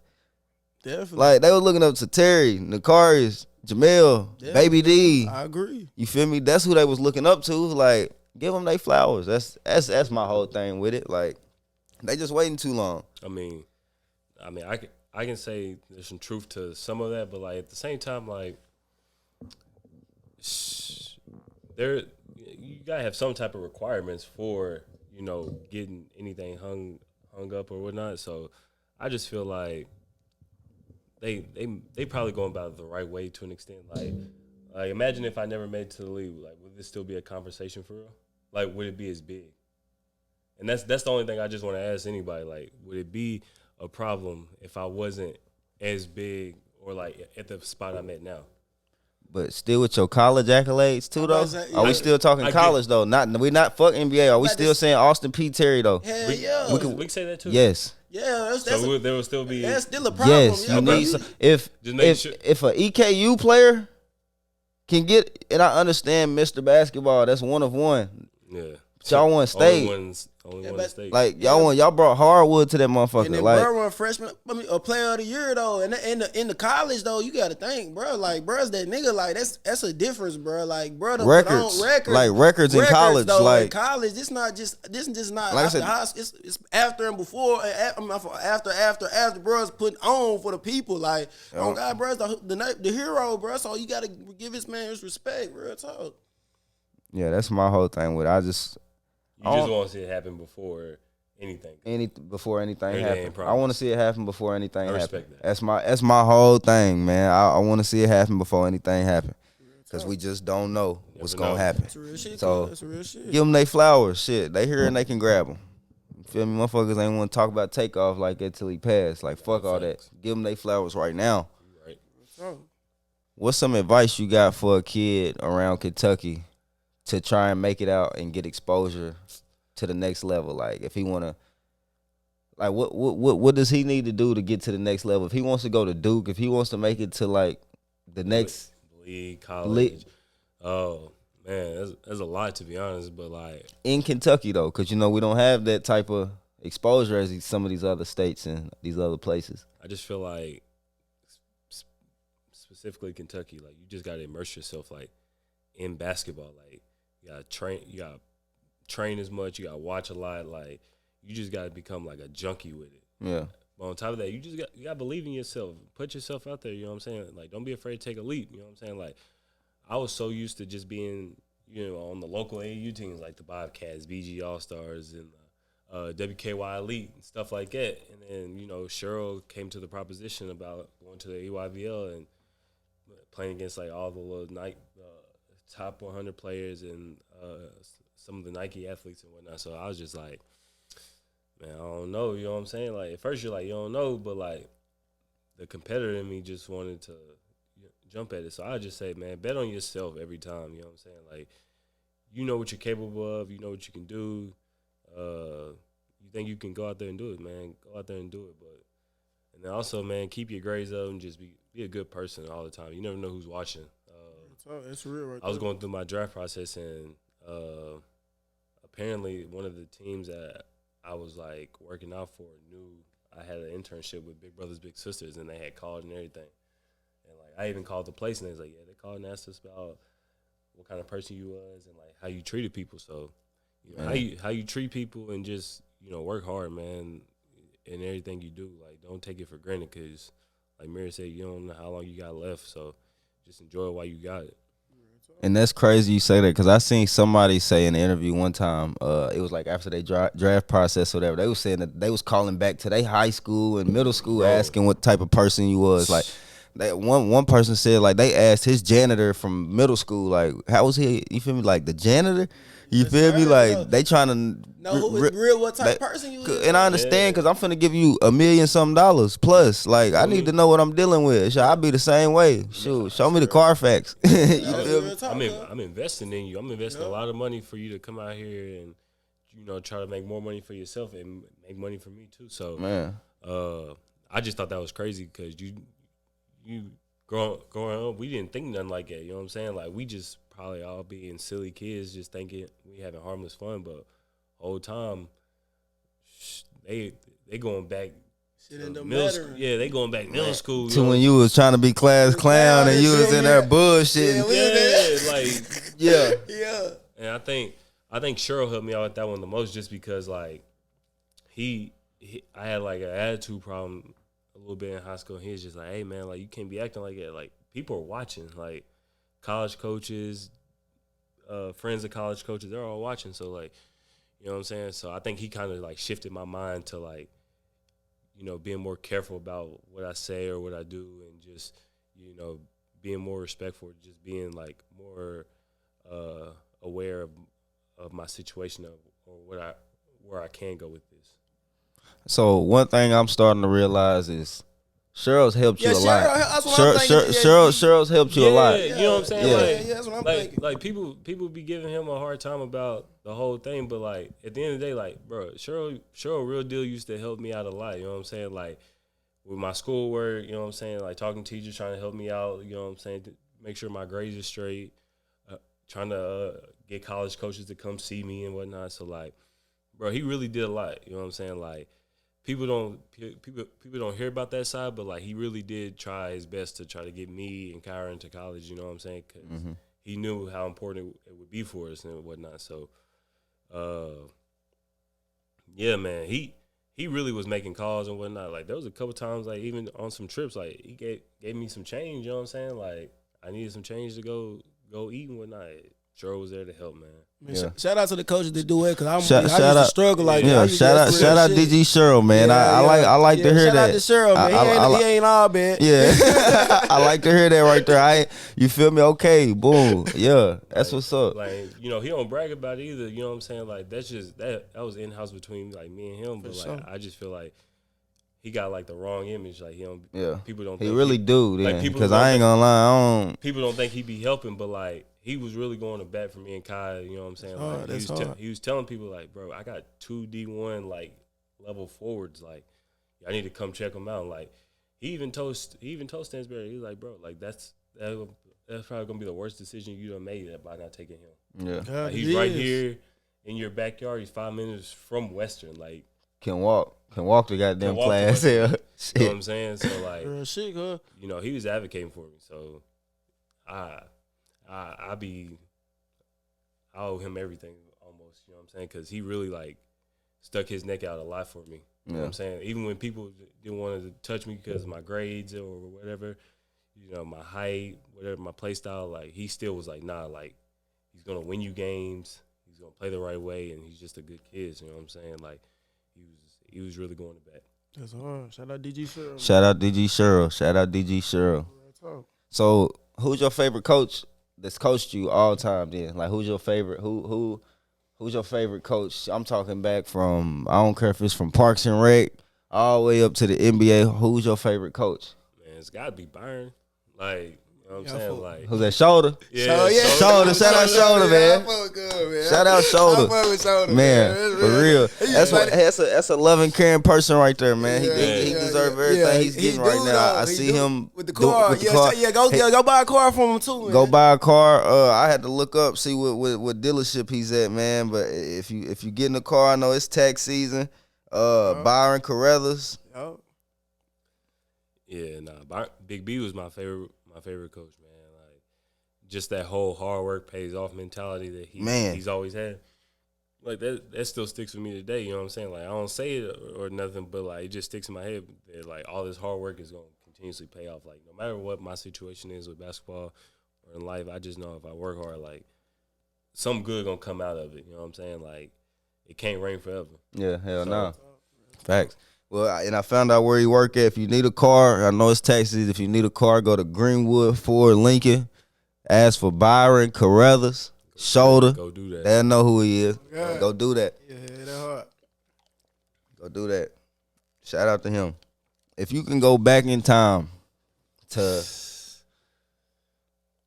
Definitely. Like, they were looking up to Terry, Nakarius, Jamel, Baby D. I agree. You feel me? That's who they was looking up to. Like, give them their flowers. That's my whole thing with it. Like, they just waiting too long. I mean, I can say there's some truth to some of that, but like at the same time, like you gotta have some type of requirements for getting anything hung up or whatnot. So I just feel like they probably going about it the right way to an extent. Like imagine if I never made it to the league, like would this still be a conversation for real? Like would it be as big? And that's the only thing I just want to ask anybody. Like, would it be a problem if I wasn't as big or like at the spot I'm at now? But still with your college accolades too, though. Are we still talking college though? We not fuck NBA. Are we still saying Austin P. Terry though? Hell yeah. We can say that too. Yes. Yeah, there will still be. That's still a problem. Yes, you need if a EKU player can get, and I understand Mr. Basketball, that's one of one. Yeah. Y'all want state. Only one state. Like y'all brought hardwood to that motherfucker. And then like bro won freshman, a player of the year though. And in the college though, you gotta think, bro. Like bro's that nigga. Like that's a difference, bro. Like bro, records, like records in college. Though, like in college, this is just not like after high school. It's after and before. After bro's putting on for the people. Like oh God, bro's the hero, bro. So you gotta give this man his respect, bro. Talk. Yeah, that's my whole thing with it. You just want to see it happen before anything. Before anything happens. I want to see it happen before anything happens. Respect that. That's my whole thing, man. I want to see it happen before anything happens. Because we just don't know what's going to happen. That's real shit. So That's real shit. give them they flowers. Shit, they here and they can grab them. You feel me? Motherfuckers ain't want to talk about takeoff like that till he passed. Like, fuck all that. Give them they flowers right now. Right. What's some advice you got for a kid around Kentucky to try and make it out and get exposure to the next level? Like, if he want to, like, what does he need to do to get to the next level? If he wants to go to Duke, if he wants to make it to, like, the next league, college. Oh, man, there's a lot, to be honest, but, like. In Kentucky, though, because, we don't have that type of exposure as some of these other states and these other places. I just feel like, specifically Kentucky, like, you just got to immerse yourself, like, in basketball. Like, you got to train as much, you got to watch a lot. Like, you just got to become, like, a junkie with it. Yeah. But on top of that, you got to believe in yourself. Put yourself out there, you know what I'm saying? Like, don't be afraid to take a leap, you know what I'm saying? Like, I was so used to just being, on the local AAU teams, like the Bobcats, BG All-Stars, and WKY Elite, and stuff like that. And then, Sheril came to the proposition about going to the EYBL and playing against, like, all the little top 100 players and some of the Nike athletes and whatnot. So I was just like, man, I don't know, you know what I'm saying? Like, at first you're like, you don't know, but, like, the competitor in me just wanted to jump at it. So I just say, man, bet on yourself every time, you know what I'm saying? Like, you know what you're capable of, you know what you can do. You think you can go out there and do it, man, go out there and do it. But and then also, man, keep your grades up and just be a good person all the time. You never know who's watching. It's real right I was going through my draft process, and apparently one of the teams that I was, like, working out for knew I had an internship with Big Brothers Big Sisters, and they had called and everything. And, like, I even called the place, and they was like, yeah, they called and asked us about what kind of person you was and, like, how you treated people. So, how you treat people and just, work hard, man, in everything you do. Like, don't take it for granted because, like Mary said, you don't know how long you got left. So, just enjoy it while you got it. And that's crazy you say that because I seen somebody say in an interview one time, it was like after they draft process or whatever, they was saying that they was calling back to their high school and middle school asking what type of person you was. Like, one person said, like, they asked his janitor from middle school, like, how was he? You feel me? Like, the janitor? You feel me? Like, they trying to know who is real, what type of person you is. And I understand because I'm finna give you $1 million something plus. Like, I need to know what I'm dealing with. I'll be the same way. Shoot, show me the Carfax. You feel me? I'm investing in you. I'm investing a lot of money for you to come out here and, try to make more money for yourself and make money for me too. So, man, I just thought that was crazy because you growing up, we didn't think nothing like that. You know what I'm saying? Like, we just probably all being silly kids, just thinking we having harmless fun. But whole time, they going back. Shit in the middle school. Yeah, they going back middle school. To when you was trying to be class clown and you was in there bullshitting. Yeah. And I think Sheril helped me out with that one the most, just because, like, I had, like, an attitude problem a little bit in high school. He was just like, hey, man, like, you can't be acting like that. Like, people are watching. Like, college coaches, friends of college coaches, they're all watching. So, like, you know what I'm saying? So I think he kind of, like, shifted my mind to, like, being more careful about what I say or what I do, and just, being more respectful, just being, like, more aware of my situation or where I can go with this. So one thing I'm starting to realize is Sherril's helped you a lot. That's what I'm thinking. Sherril's helped you a lot. You know what I'm saying? Yeah. Yeah, that's what I'm thinking. Like people be giving him a hard time about the whole thing, but like at the end of the day, like bro, Sheril real deal used to help me out a lot. You know what I'm saying? Like with my schoolwork, you know what I'm saying? Like talking to teachers, trying to help me out. You know what I'm saying? To make sure my grades are straight. Trying to get college coaches to come see me and whatnot. So like, bro, he really did a lot. You know what I'm saying? Like. People don't hear about that side, but like he really did try his best to try to get me and Kyra into college. You know what I'm saying? Because he knew how important it would be for us and whatnot. So, yeah, man, he really was making calls and whatnot. Like there was a couple times, like even on some trips, like he gave me some change. You know what I'm saying? Like I needed some change to go eat and whatnot. Sheril was there to help, man. Yeah. Shout out to the coaches that do it, because I used Shout to out- struggle like Yeah, that. I used to shout out, do shout out, that shit. DG Sheril, man. I like to hear shout that. out to Sheril, man. He ain't all bad. Yeah, I like to hear that right there. You feel me? Okay, boom. Yeah, that's what's up. Like, you know, he don't brag about it either. You know what I'm saying? Like that's just that was in house between like me and him. But For like sure. I just feel like he got like the wrong image. Like he don't. Yeah, People don't. he think really do, like, then. people Because don't I ain't think- gonna lie, I don't. People don't think he be helping, but like he was really going to bat for me and Kai. You know what I'm saying? hard, Like that's hard. he was telling people like, bro, I got 2 D1 like level forwards. Like I need to come check them out. Like he even told Stansberry, he's like, bro, like that's probably gonna be the worst decision you done made by not taking him. Yeah, God, Like, it he's right is. here in your backyard. He's 5 minutes from Western. Like can walk the goddamn Can walk class. to Yeah, you know what shit. I'm saying? So like, Real shit, huh? you know, he was advocating for me. So I owe him everything almost, you know what I'm saying? Because he really like stuck his neck out a lot for me. You know what I'm saying? Even when people didn't want to touch me because of my grades or whatever, you know, my height, whatever, my play style, like he still was like, nah, like he's gonna win you games, he's gonna play the right way, and he's just a good kid. You know what I'm saying? Like he was really going to bat. That's hard. Shout out DG Sheril. Shout out DG Sheril. Shout out DG Sheril. So, who's your favorite coach that's coached you all time? Then, like, who's your favorite? Who's your favorite coach? I'm talking back from, I don't care if it's from Parks and Rec all the way up to the NBA. Who's your favorite coach? Man, it's gotta be Byron. Like, you know what I'm Yeah, saying? Like, Who's that? Shoulder. So, yeah. Shoulder. Shout out Shoulder, man. I fuck good, man. Shout out Shoulder. I fuck with Shoulder, Man, That's for real. He That's like- that's a loving, caring person right there, man. He Yeah, deserves yeah, everything yeah. he's He getting do, right now. though. I He see do. him with the do- car. with the car. Go buy a car from him too, man. Go buy a car. I had to look up, see what dealership he's at, man. But if you get in the car, I know it's tax season. Byron Carruthers. Yo. yeah, nah. Big B was my favorite coach, man. Like, just that whole hard work pays off mentality that he's always had. Like that still sticks with me today. You know what I'm saying? Like I don't say it or nothing, but like it just sticks in my head that like all this hard work is gonna continuously pay off. Like no matter what my situation is with basketball or in life, I just know if I work hard, like something good gonna come out of it. You know what I'm saying? Like it can't rain forever. Yeah, hell So- no. Facts. Well, and I found out where he work at. If you need a car, I know it's taxes. If you need a car, go to Greenwood Ford Lincoln. Ask for Byron Carruthers. Shoulder. Go do that. They'll know who he is. Yeah. Go do that. Yeah, that hard. Go do that. Shout out to him. If you can go back in time to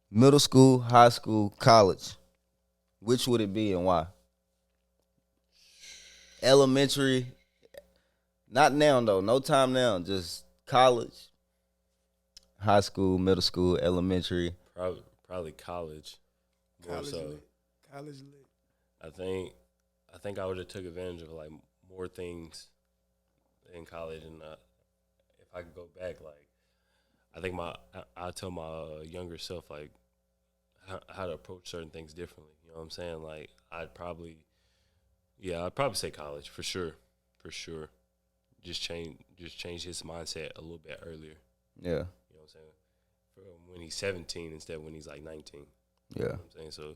middle school, high school, college, which would it be and why? Elementary, not now though, no time now, just college, high school, middle school, elementary. Probably college. More College so. lit. College lit. I think I would have took advantage of like more things in college, and if I could go back, like I think I'll tell my younger self like how to approach certain things differently. You know what I'm saying? Like I'd probably say college for sure. Just change his mindset a little bit earlier. Yeah, You know what I'm saying? From when he's 17 instead of when he's like 19. yeah. You know what I'm saying? So,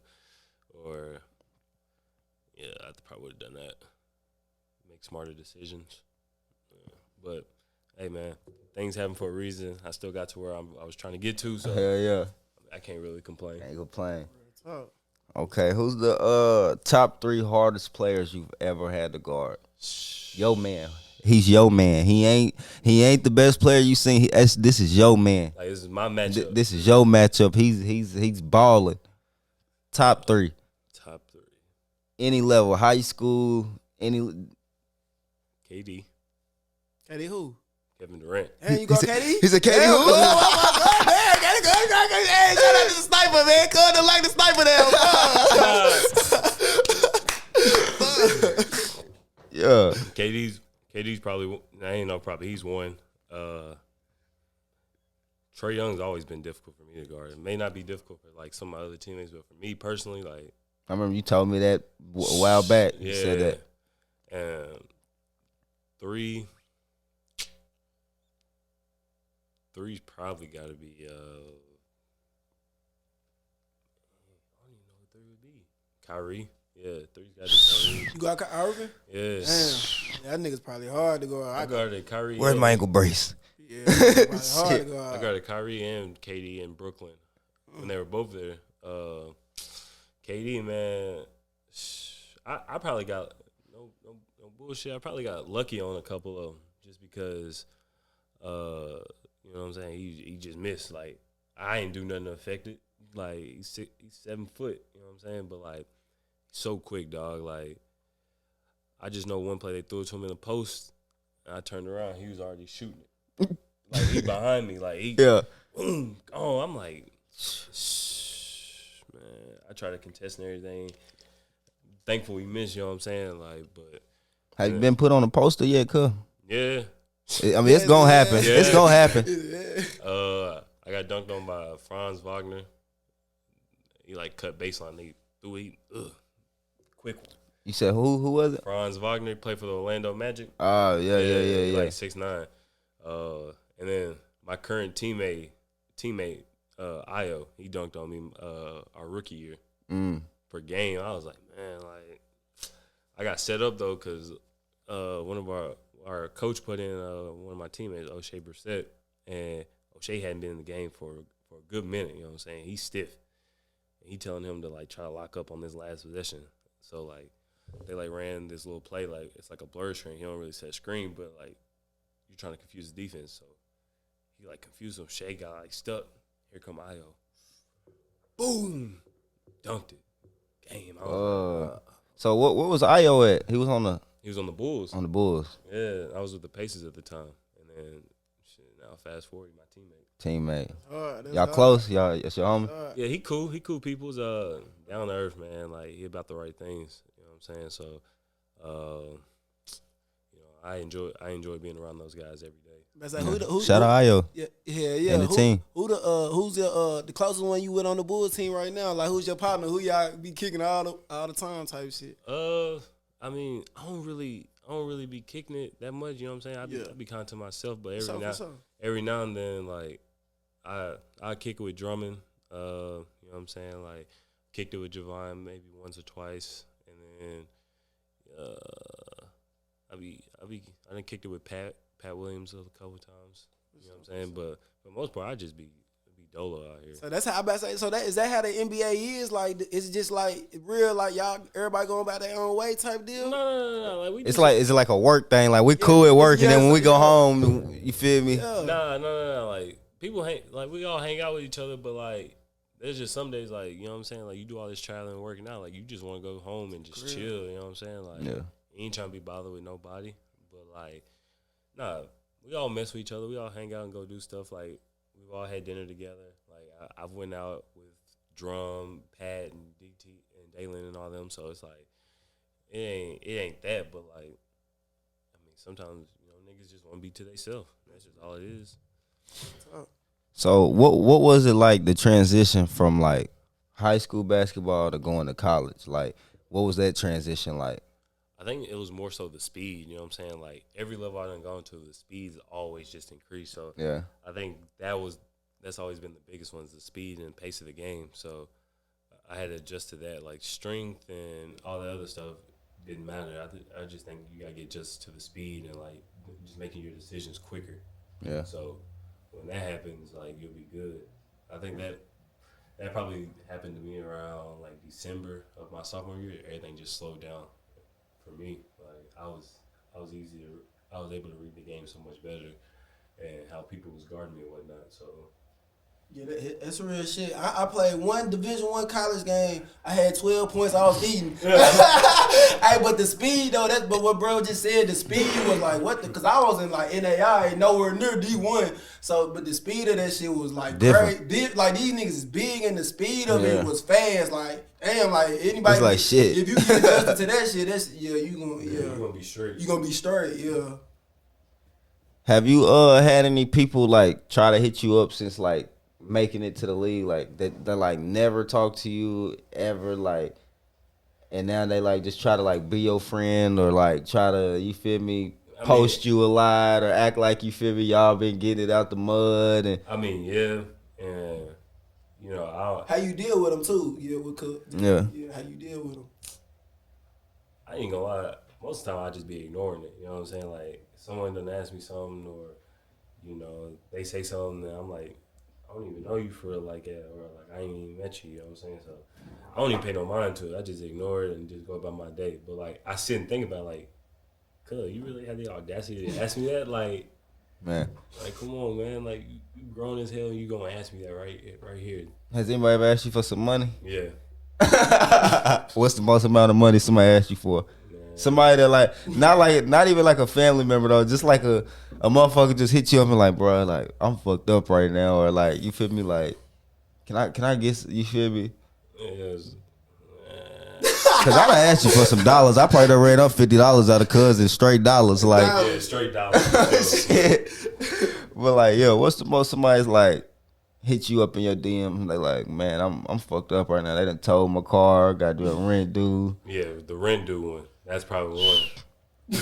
I probably would have done that. Make smarter decisions. But, hey, man, things happen for a reason. I still got to where I was trying to get to, so Hell yeah. I can't really complain. Ain't complain. Talk. Okay, who's the top 3 hardest players you've ever had to guard? Yo man. He's your man. He ain't the best player you seen. This is your man. Like this is my matchup. This is your matchup. He's balling. Top 3. Top 3. Any level, high school, any KD, KD who? Kevin Durant. Hey, you go KD? He said KD Damn, who? oh my God, man, KD go. Hey, shout out to the sniper, man. Couldn't like the sniper there. Yeah. KD's probably, I ain't know, probably he's one. Trae Young's always been difficult for me to guard. It may not be difficult for like some of my other teammates, but for me personally, like I remember you told me that a while back. You yeah, said that. And three's probably got to be. I don't even know what 3 would be. Kyrie. Yeah, 3's got to be Kyrie. You got Irvin? Yes. Damn, that nigga's probably hard to go out. I guarded Kyrie. Where's my ankle brace? Yeah, it's probably hard to go I out. guarded Kyrie and KD in Brooklyn when they were both there. KD, man, I probably got no bullshit. I probably got lucky on a couple of them just because, you know what I'm saying. He just missed. Like I ain't do nothing to affect it. Like he's 7 foot. You know what I'm saying. But like so quick, dog. Like I just know one play they threw it to him in the post, and I turned around. He was already shooting it. Like he behind me. Like he boom. Oh, I'm like. Man, I try to contest and everything. Thankful we missed, you know what I'm saying? Like, but Have you been put on a poster yet, cuz? yeah. I mean, it's gonna happen. Yeah. It's gonna happen. I got dunked on by Franz Wagner. He like cut baseline. He threw it. Quick one. You said who was it? Franz Wagner played for the Orlando Magic. Oh, yeah. He like 6'9". And then my current teammate, Io, he dunked on me our rookie year per game. I was like, man, like I got set up though because one of our coach put in one of my teammates, O'Shea Brissett, and O'Shea hadn't been in the game for a good minute. You know what I'm saying? He's stiff. And he telling him to like try to lock up on this last possession. So like they like ran this little play like it's like a blur screen. He don't really set screen, but like you're trying to confuse the defense. So he like confused him. Shea got like stuck. Here come Io. Boom, dunked it. Game. So what was Io at? He was on the Bulls. On the Bulls. Yeah, I was with the Pacers at the time, and then now fast forward, my Teammate. Hard, Y'all close? Y'all, that's your homie? Yeah, he cool. He cool. People's down to earth, man. Like he about the right things. You know what I'm saying? So, you know, I enjoy being around those guys every day. That's like, who, Shout out Io. Yeah. And the team. Who's your the closest one you with on the Bulls team right now? Like who's your partner? Who y'all be kicking all the time type shit? I mean, I don't really be kicking it that much. You know what I'm saying? I be kind of to myself, but every now and then, like I kick it with Drummond. You know what I'm saying? Like kicked it with Javon maybe once or twice, and then I done kicked it with Pat Williams a couple times. You know what I'm saying? But for the most part, I just be dolo out here. So that's how I about to say. So is that how the NBA is? Like, is it just like real? Like y'all, everybody going about their own way type deal? No. Like It's like, is it like a work thing? Like we cool at work, and then when we go home, you feel me? Yeah. No. Like people we all hang out with each other, but like there's just some days like, you know what I'm saying? Like you do all this traveling and working out, like you just want to go home and just chill. You know what I'm saying? Like you ain't trying to be bothered with nobody, but like nah, we all mess with each other. We all hang out and go do stuff. Like we've all had dinner together. Like I've went out with Drum, Pat, and DT and Dalen and all them. So it's like it ain't that, but like I mean sometimes you know niggas just want to be to themselves. That's just all it is. So what was it like the transition from like high school basketball to going to college? Like what was that transition like? I think it was more so the speed, you know what I'm saying? Like every level I done gone to, the speed's always just increased. So yeah, I think that's always been the biggest one is the speed and pace of the game. So I had to adjust to that. Like strength and all the other stuff didn't matter. I just think you gotta get just to the speed and like just making your decisions quicker. Yeah. So when that happens, like you'll be good. I think that probably happened to me around like December of my sophomore year. Everything just slowed down for me. Like I was able to read the game so much better, and how people was guarding me and whatnot. So Yeah, that's real shit. I played one Division I college game. I had 12 points. I was eating. Hey, but the speed though, but what bro just said, the speed was like what the? Cause I was in like NAI, nowhere near D1. So, but the speed of that shit was like Different. great. Like these niggas is big, and the speed of it was fast. Like damn, like anybody. It's like shit. If you get adjusted to that shit, that's you gonna be straight. You gonna be straight. Yeah. Have you had any people like try to hit you up since like making it to the league, like that like never talk to you ever, like, and now they like just try to like be your friend or like try to, you feel me, post you a lot or act like, you feel me, y'all been getting it out the mud? And I mean, yeah, and you know, How you deal with them too? Yeah, with Cook. Yeah. How you deal with them? I ain't gonna lie. Most of the time, I just be ignoring it. You know what I'm saying? Like, someone done ask me something, or you know, they say something, and I'm like, I don't even know you for real like that, or like I ain't even met you. You know what I'm saying? So I don't even pay no mind to it. I just ignore it and just go about my day. But like, I sit and think about it, like, cuz you really had the audacity to ask me that? Like, man, like come on, man. Like you grown as hell, and you gonna ask me that right here? has anybody ever asked you for some money? Yeah. What's the most amount of money somebody asked you for? Somebody that like not even like a family member though, just like a motherfucker just hit you up and like, bro, like I'm fucked up right now, or like, you feel me, like can I guess, you feel me? Yes. Cause I done asked you for some dollars. I probably done ran up $50 out of cousins, straight dollars, like Yeah, straight dollars. shit. But like, yo, what's the most somebody's like hit you up in your DM? They like, man, I'm fucked up right now. They done towed my car, got to do a rent due. Yeah, the rent due one. That's probably one.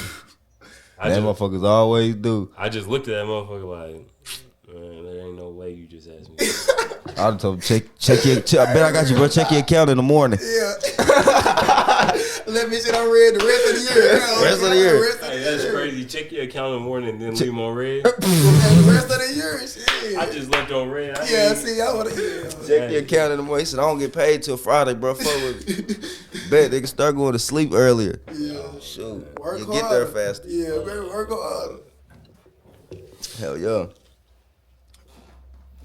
Motherfuckers always do. I just looked at that motherfucker like, man, there ain't no way you just asked me. I done told him, check your. I bet I got you, bro. Check your account in the morning. Yeah. Let me shit on red the rest of the year. Rest of the year. Hey, that's crazy. Check your account in the morning and then leave them on red. The rest of the year, shit. I just left on red. I would have. Check your account in the morning. He said, I don't get paid till Friday, bro. Fuck with me. Bet they can start going to sleep earlier. Yeah. Shoot. Work You hard. get there faster. Yeah, baby, work hard. Hell yeah.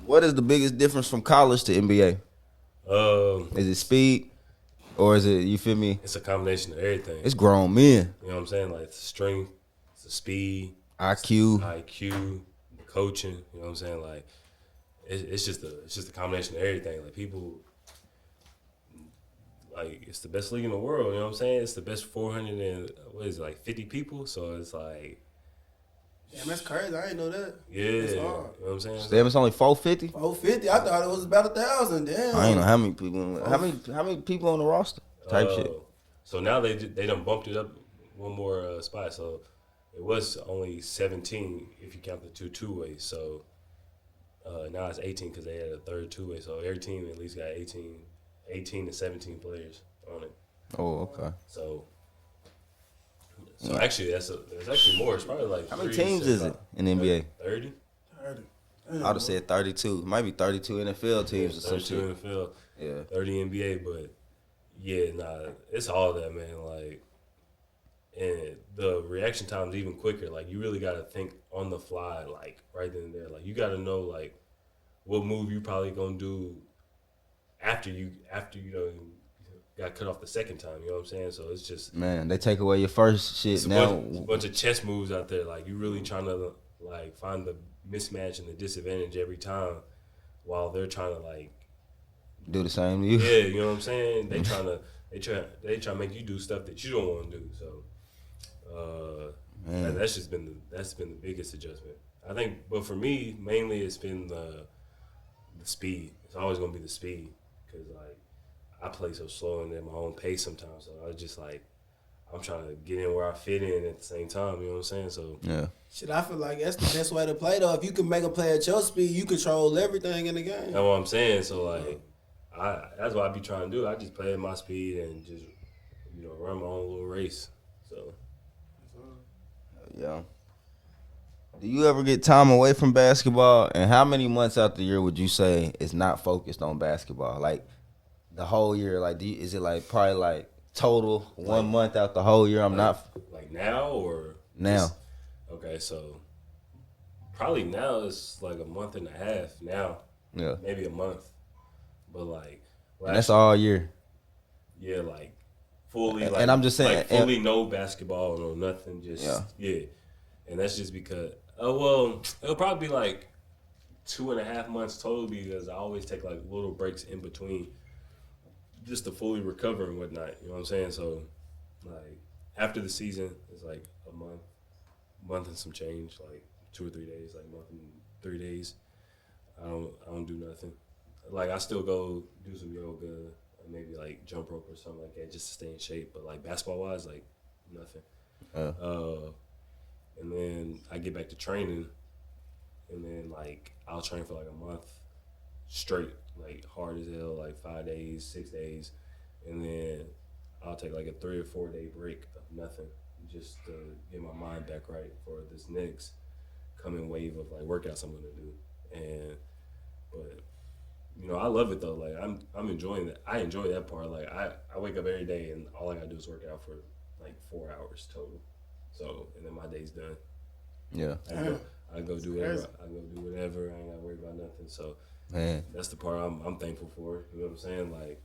What is the biggest difference from college to NBA? Is it speed? Or is it, you feel me? It's a combination of everything. It's grown men. You know what I'm saying? Like, it's the strength, it's the speed, IQ. the coaching. You know what I'm saying? Like, it's just a combination of everything. Like, people, like, it's the best league in the world. You know what I'm saying? It's the best 50 people. So it's like, Damn, that's crazy. I didn't know that. yeah, That's you hard. know what I'm saying? Damn, it's only 450? 450. I thought it was about 1,000. Damn. I ain't know how many people. How many people on the roster? Type shit. So now they done bumped it up one more spot. So it was only 17 if you count the two-ways. So now it's 18 because they had a third two-way. So every team at least got 18 to 17 players on it. Oh, okay. So actually, there's actually more. It's probably like How many teams is it in the NBA? 30. I would have said 32. It might be 32 NFL teams or some 32 shit. NFL, Yeah. 30 NBA, but yeah, nah, it's all that, man. Like, and the reaction time is even quicker. Like, you really got to think on the fly, like, right then and there. Like, you got to know, like, what move you probably going to do after you know, got cut off the second time. You know what I'm saying? So it's just, Man, they take away your first shit it's now. a bunch of chess moves out there. Like, you really trying to, like, find the mismatch and the disadvantage every time while they're trying to, like, Do the same to you. yeah, you know what I'm saying? They try to make you do stuff that you don't want to do. So that's been the biggest adjustment. I think, but for me, mainly it's been the speed. It's always gonna be the speed because like I play so slow and at my own pace sometimes. So I just like I'm trying to get in where I fit in at the same time. You know what I'm saying? So Yeah. Shit, I feel like that's the best way to play though. If you can make a play at your speed, you control everything in the game. that's what I'm saying. So like that's what I be trying to do. I just play at my speed and just run my own little race. So Yeah. Do you ever get time away from basketball? And how many months out the year would you say is not focused on basketball? Like the whole year? Like, is it like probably like total 1 month out the whole year? I'm not like now or now. Okay, so probably now it's like a month and a half now. Yeah, Maybe a month. But like and that's all year. Yeah, like fully like And I'm just saying, like fully no basketball, no nothing, just yeah. And that's just because well, it'll probably be like 2.5 months total because I always take like little breaks in between just to fully recover and whatnot. You know what I'm saying? So like after the season, it's like a month and some change, like 2 or 3 days, like month and 3 days. I don't do nothing. Like I still go do some yoga, maybe like jump rope or something like that, just to stay in shape. But like basketball wise, like nothing. And then I get back to training, and then like I'll train for like a month straight, like hard as hell, like 5 days, 6 days, and then I'll take like a 3 or 4 day break of nothing, just to get my mind back right for this next coming wave of like workouts I'm gonna do. But you know, I love it though. Like I'm enjoying that. I enjoy that part. Like I wake up every day and all I gotta do is work out for like 4 hours total. So and then my day's done. Yeah. I go do whatever. I go do whatever. I ain't gotta worry about nothing. So Man, that's the part I'm thankful for. You know what I'm saying? Like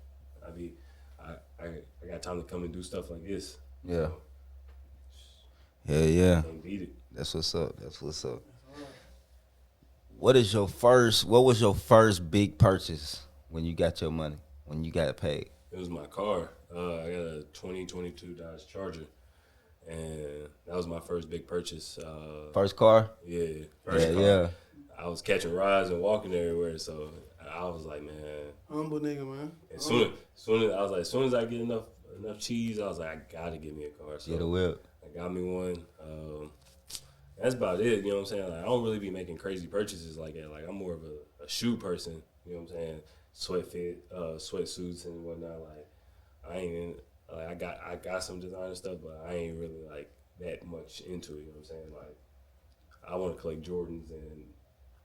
I got time to come and do stuff like this. yeah. So, Yeah. can't beat it. That's what's up. What was your first big purchase when you got your money? When you got paid? It was my car. I got a 2022 Dodge Charger, and that was my first big purchase. First car? Yeah, first car. Yeah. I was catching rides and walking everywhere, so I was like, man. Humble nigga, man. As soon as I get enough cheese, I was like, I gotta get me a car. So Get a whip. I got me one. That's about it. You know what I'm saying? Like, I don't really be making crazy purchases like that. Like I'm more of a shoe person. You know what I'm saying? Sweatsuits and whatnot. Like I ain't in, like I got some designer stuff, but I ain't really like that much into it. You know what I'm saying? Like I want to collect Jordans and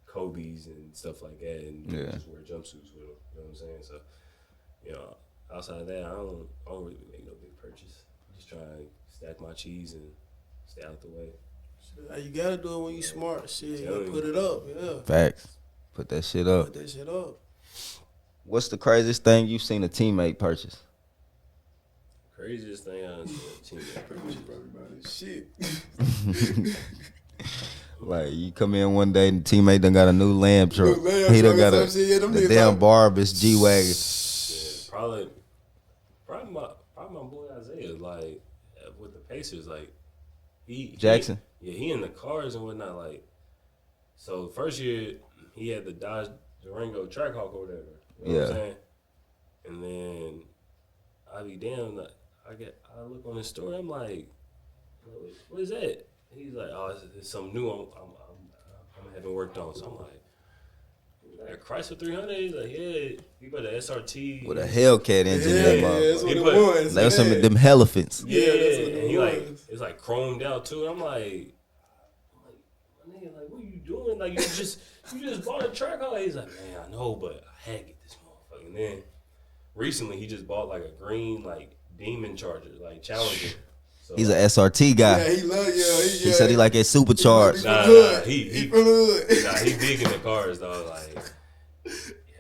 Kobe's and stuff like that, and just wear jumpsuits with them. You know what I'm saying? So you know, outside of that, I don't really make no big purchase. Just try to stack my cheese and stay out the way. You gotta do it when you smart. Shit, you gotta put it up. Yeah. Facts. Put that shit up. What's the craziest thing you've seen a teammate purchase? Craziest thing I've seen a teammate purchase. Shit. Like you come in one day and the teammate done got a new lamb truck. He done got the damn Barbus G-Wagon. Yeah, probably my boy Isaiah. Like with the Pacers, like Jackson. He in the cars and whatnot. Like so, first year he had the Dodge Durango Trackhawk or whatever. You know what I'm saying? And then I be damn. I look on his story. I'm like, what is that? He's like, oh, it's something new. I'm having worked on. So I'm like, a Chrysler 300. He's like, yeah. He put an SRT With a Hellcat engine in that that's what it was. Like some of them elephants. Yeah, that's what it and he was. like it's like chromed out too. And I'm like, my nigga, like, what are you doing? Like, you just bought a track car. He's like, man, I know, but I had to get this motherfucker. And then recently he just bought like a green like Demon Charger, like Challenger. So, He's an SRT guy. Yeah, he love. He said he like it supercharged. He big in the cars though. Like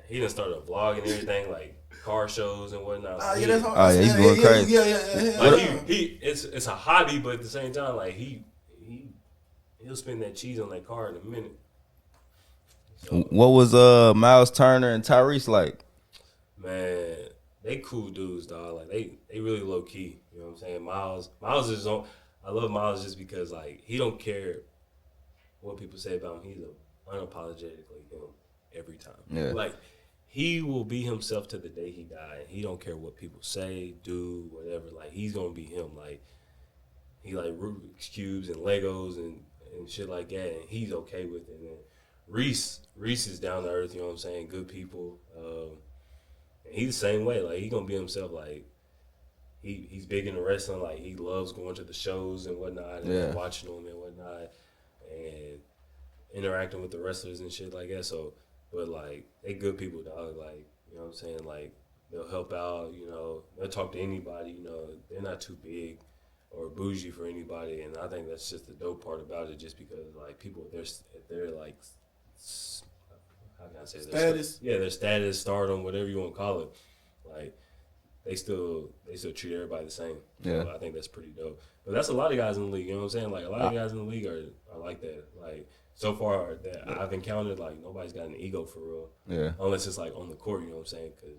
he done started a vlog and everything, like car shows and whatnot. Like, That's hard. He's going crazy. Yeah. Like it's a hobby, but at the same time, like he'll spend that cheese on that car in a minute. So, What was Miles Turner and Tyrese like? Man, they cool dudes, dog. Like they really low key. You know what I'm saying? Miles is on. I love Miles just because like he don't care what people say about him. He's unapologetically him every time. Yeah. Like he will be himself to the day he died. He don't care what people say, do, whatever. Like he's gonna be him. Like he like Rubik's cubes and Legos and shit like that. And he's okay with it. And Reese is down to earth. You know what I'm saying? Good people. And he's the same way. Like he gonna be himself. Like he's big into wrestling. Like he loves going to the shows and whatnot and watching them and whatnot. And interacting with the wrestlers and shit like that. So, but like they good people, dog. Like, you know what I'm saying? Like they'll help out. You know, they'll talk to anybody. You know, they're not too big or bougie for anybody, and I think that's just the dope part about it. Just because like people, they're like, how can I say Status. their status, stardom, whatever you want to call it. Like they still treat everybody the same. Yeah. So I think that's pretty dope. But that's a lot of guys in the league. You know what I'm saying? Like a lot of guys in the league are like that. Like so far that I've encountered, like nobody's got an ego for real. Yeah. Unless it's like on the court. You know what I'm saying? Cause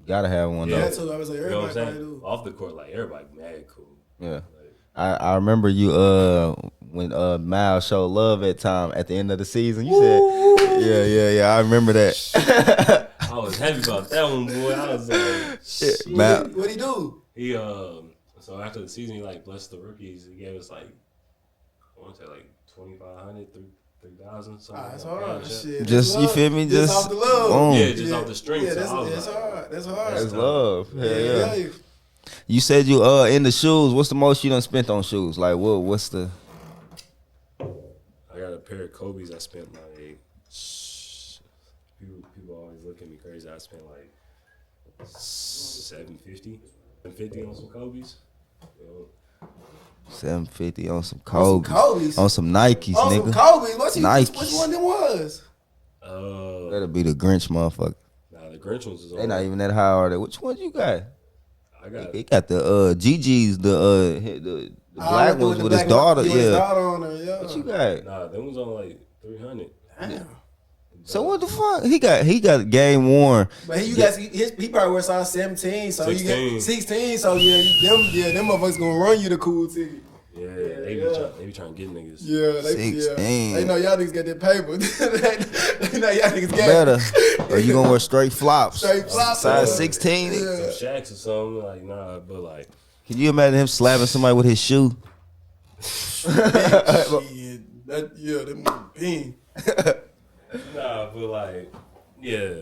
Gotta have one Yeah, though. that's what I was like. you know what I'm Everybody saying? probably do. Off the court, like everybody mad cool. Yeah. Like, I remember you when Miles showed love at the end of the season. You said, yeah. I remember that. I was happy about that one, boy. I was like, shit. What'd he do? He so after the season, he like blessed the rookies. He gave us like I want to say like 2,500, 3,000 something. That's like hard. that. Shit. Just you feel me? Just off the love. boom. Yeah, just off the strength. Yeah, so I was that's like, hard. That's hard. That's love. Hell yeah. Yeah. You said you in the shoes. What's the most you done spent on shoes? Like what's the? I got a pair of Kobe's. I spent like people always look at me crazy. I spent like $750 on some Kobe's. You know, $750 on some Kobe's. Kobe's. On some Nikes, On nigga. some Kobe's. Nikes. Which one them was? That'll be the Grinch motherfucker. Nah, the Grinch ones is on. They not even that high, are they? Which ones you got? I got He got the GG's, the black ones with his black daughter. one. His Yeah. daughter on her. Yeah. What you got? Nah, them was on like 300. Damn. So what the fuck? He got game worn. But he probably wears size 17, so 16. you get 16. So them motherfuckers gonna run you the cool ticket. Yeah, they be trying to get niggas. Yeah, 16. They know y'all niggas got that paper. they know y'all niggas got Better. Or you gonna wear straight flops? Straight flops. Size 16. Yeah. Some Shacks or something, like nah, but like Can you imagine him slapping somebody with his shoe? Shit, them ping. nah, but like yeah,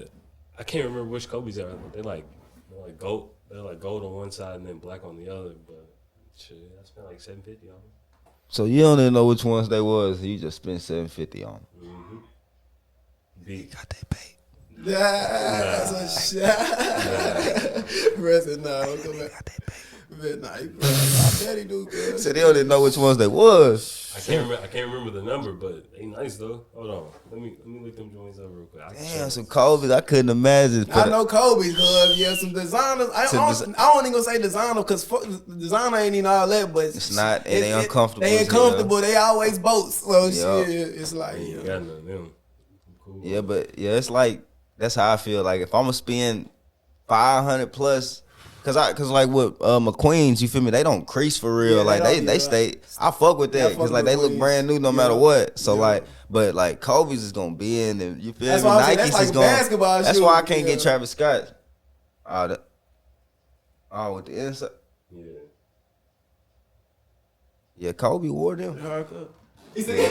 I can't remember which Kobe's are. But they're like gold. They're like gold on one side and then black on the other. But shit, I spent like $750 on them. So you don't even know which ones they was. You just spent $750 on them. Mm-hmm. Big. Got that paid. That's a shit. Rest nah, don't come back. Got that paid. Nah, I bet he do good. So they don't even know which ones they was. I can't remember the number, but they nice though. Hold on, let me look them joints up real quick. Damn, some Kobe's. I couldn't imagine. I know Kobe's, cause yeah, some designers. I don't even gonna say designer, cause designer ain't even all that, but It's not. It ain't uncomfortable. They as ain't hell. comfortable. They always boats. So Yeah. shit, it's like I ain't got none of them. I'm cool. Yeah, but yeah, it's like that's how I feel. Like if I'm gonna spend 500 plus, cause like with McQueen's, you feel me? They don't crease for real. Yeah, like they they don't, stay. I fuck with Yeah, I that, fuck cause like with they look McQueen's. brand new no Yeah. matter what. So Yeah. like, but like Kobe's is gonna be in, and you feel That's me? why I'm saying, Nike's that's like is going. basketball That's shoes. why I can't get Yeah. Travis Scott. With the inside. Yeah. Yeah, Kobe wore them he said,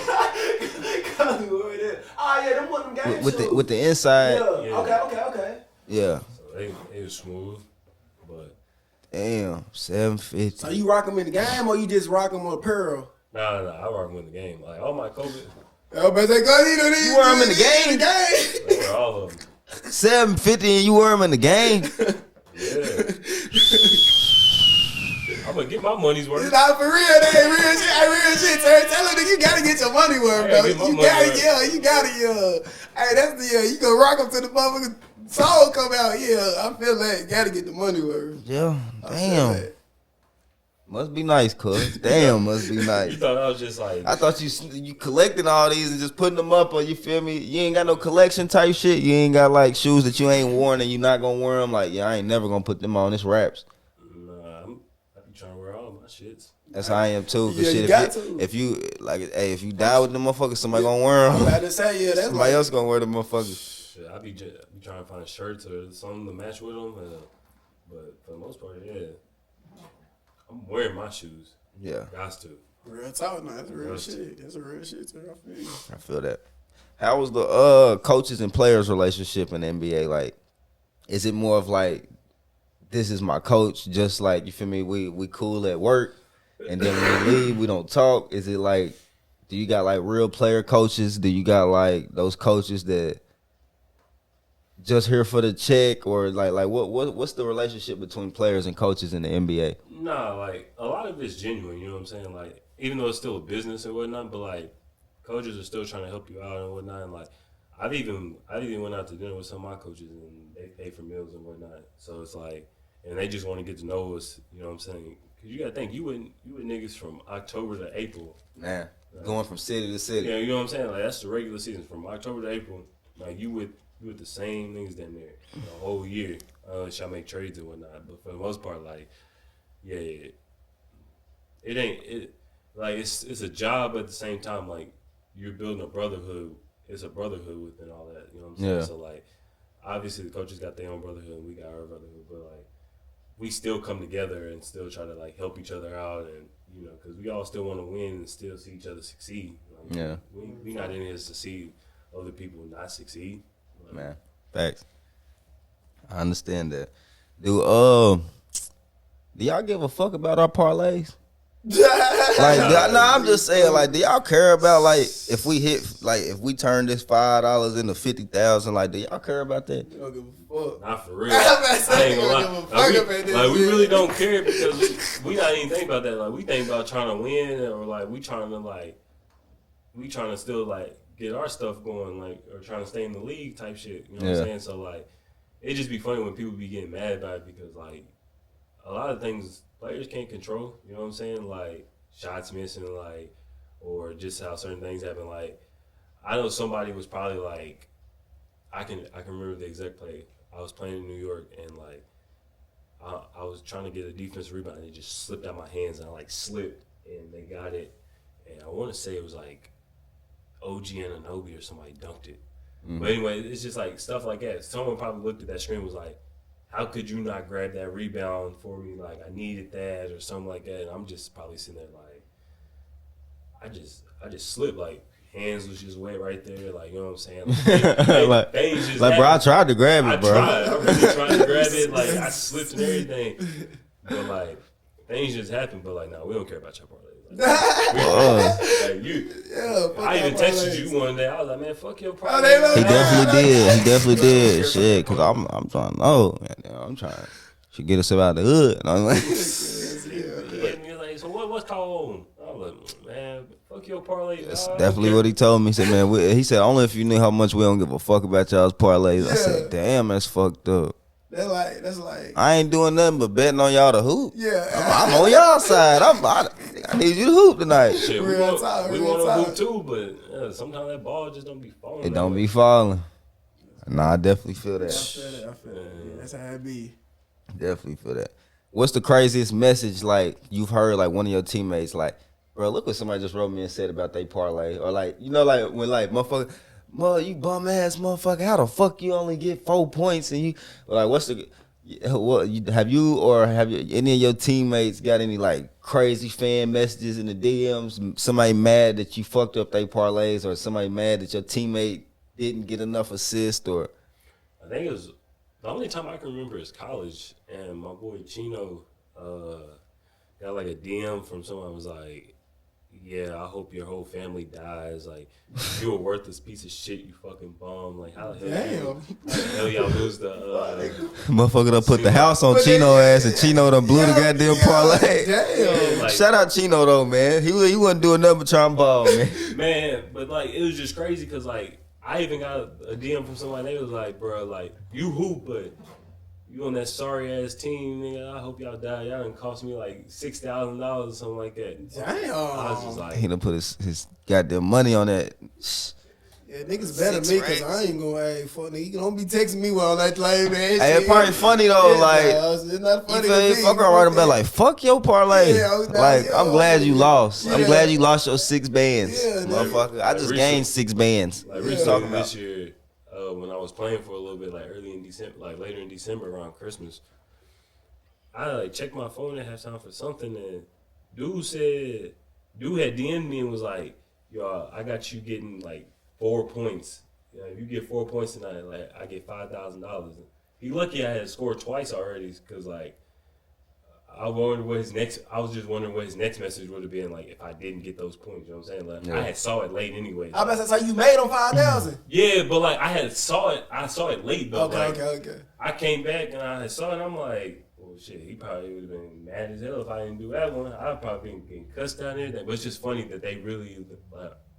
Kobe wore that. Oh yeah, them one of them game with shoes. the inside. Yeah. Yeah. Okay. Yeah. So they was smooth, but Damn, 750. So you rock them in the game, or you just rock them on apparel? nah, I rock them in the game. Like all my Kobe, Oh, but they go, you wear 'em in the game? I wear all of them. 750 and you wear them in the game. Yeah. I'm gonna get my money's worth. Nah, for real, they ain't real shit. Ain't real shit. Tell her that you gotta get your money worth, I bro. gotta get my You money gotta, worth. yeah, you gotta, yeah. Hey, that's the, yeah. You gonna rock them to the motherfucking song come out, yeah. I feel that. You gotta get the money worth. Yeah, I feel damn. that. Must be nice, cuz. Damn, must be You nice. thought I was just like I thought you collecting all these and just putting them up, or you feel me? You ain't got no collection type shit. You ain't got like shoes that you ain't worn and you not gonna wear them. Like, yeah, I ain't never gonna put them on. This raps. nah, I be trying to wear all my shits. That's how I am too. 'Cause Yeah, you shit, got to. if you like, hey, if you die with them motherfuckers, somebody gonna wear I'm them. about to say, yeah, that's Somebody like, else gonna wear them motherfuckers. Shit, I be trying to find shirts or something to match with them, but for the most part, yeah, I'm wearing my shoes. Yeah, Got to. real talk. No, that's real That's- shit. That's a real shit, too. I feel you. I feel that. How was the coaches and players relationship in the NBA? Like, is it more of like, this is my coach, just like, you feel me? We cool at work, and then when we leave, we don't talk. Is it like do you got like real player coaches? Do you got like those coaches that just here for the check, or like what's the relationship between players and coaches in the NBA? Nah, like a lot of it's genuine. You know what I'm saying? Like even though it's still a business and whatnot, but like coaches are still trying to help you out and whatnot. And like I've even went out to dinner with some of my coaches and they pay for meals and whatnot. So it's like, and they just want to get to know us. You know what I'm saying? Because you gotta think you with niggas from October to April. Man, going from city to city. Yeah, you know what I'm saying? Like that's the regular season from October to April. Like you with the same niggas down there the whole year. Unless y'all make trades and whatnot. But for the most part, like, yeah, it ain't it. Like it's a job at the same time. Like you're building a brotherhood. It's a brotherhood within all that. You know what I'm saying? Yeah. So like, obviously the coaches got their own brotherhood, and we got our brotherhood. But like, we still come together and still try to like help each other out, and you know, because we all still want to win and still see each other succeed. Like, Yeah. we not in here to see other people not succeed. Like, Man, facts. I understand that. Do y'all give a fuck about our parlays? I'm just saying, like, do y'all care about like if we turn this $5 into 50,000? Like, do y'all care about that? You don't give a fuck. Not for real. I'm not I saying ain't gonna you don't lie. give a fuck about this Like we shit. really don't care because we not even think about that. Like we think about trying to win, or like we trying to still like get our stuff going, like, or trying to stay in the league type shit. You know what I'm saying? So like, it just be funny when people be getting mad about it because like a lot of things players can't control. You know what I'm saying? Like shots missing, like, or just how certain things happen. Like I know somebody was probably like, I can remember the exact play. I was playing in New York and like I was trying to get a defensive rebound and it just slipped out my hands and I like slipped and they got it, and I want to say it was like OG Anunoby or somebody dunked it. But anyway, it's just like stuff like that. Someone probably looked at that screen and was like, how could you not grab that rebound for me? Like I needed that or something like that. And I'm just probably sitting there like, I just slipped. Like hands was just wet right there. Like, you know what I'm saying? Like, things just Like, bro, I tried to grab it, bro. I really tried to grab it. Like I slipped and everything. But like things just happened. But like, no, we don't care about your parlay. Like, like you, I even texted you one day. I was like, man, fuck your parlay. He definitely did. Shit, cause I'm trying to know, man. I'm trying to get us out the hood. And I'm like, He was like, so what's called? I was like, man, fuck your parlay. that's definitely what he told me. He said, man, he said only if you knew how much we don't give a fuck about y'all's parlays. I said, damn, that's fucked up. That's like. I ain't doing nothing but betting on y'all to hoop. Yeah. I'm on y'all side. I need you to hoop tonight. Shit, we Real want talk, to real talk. hoop too, but sometimes that ball just don't be falling. It don't be falling. Nah, I definitely feel that. I feel that. Yeah, that's how it be. Definitely feel that. What's the craziest message like you've heard like one of your teammates like, bro, look what somebody just wrote me and said about they parlay, or like, you know, like when like motherfucker, you bum ass motherfucker, how the fuck you only get 4 points and you like what's the have you any of your teammates got any like crazy fan messages in the DMs? Somebody mad that you fucked up their parlays, or somebody mad that your teammate didn't get enough assist, or I think it was the only time I can remember is college, and my boy Chino got like a DM from someone who was like, yeah, I hope your whole family dies. Like, you're a worthless piece of shit, you fucking bum. Like, how the hell y'all lose the motherfucker done put the house on Chino ass, and Chino done blew the goddamn parlay. Damn. like, Shout out Chino though, man. He wasn't doing nothing but trying to ball, man. man, but like it was just crazy because like I even got a DM from somebody. They was like, bro, like you hoop, but you on that sorry ass team, nigga. I hope y'all die. Y'all done cost me like $6,000 or something like that. Damn. I was just like, He done put his goddamn money on that. Yeah, niggas better 6 me because racks. I ain't gonna fuck nigga. You don't be texting me while that lame man. Hey, it's probably funny though, like it's not funny. you to feel me. fuck around about like fuck your parlay. Yeah, I was down, like yeah, I'm glad you lost. I'm yeah. glad you lost your 6 bands, Yeah, motherfucker. I just recently- gained 6 bands. like What you recently talking about? this year, when I was playing for a little bit, like early in December, like later in December around Christmas, I like checked my phone at halftime for something, and dude had DM'd me and was like, yo, I got you getting like 4 points. You know, if you get 4 points tonight, like I get $5,000. He lucky I had scored twice already because like I was just wondering what his next message would have been like if I didn't get those points. You know what I'm saying? Like I had saw it late anyway. I bet that's how you made on 5,000. Yeah, but like I saw it late though. Okay. I came back and I saw it and I'm like, well shit, he probably would have been mad as hell if I didn't do that one. I'd probably been getting cussed out and everything. But it's just funny that they really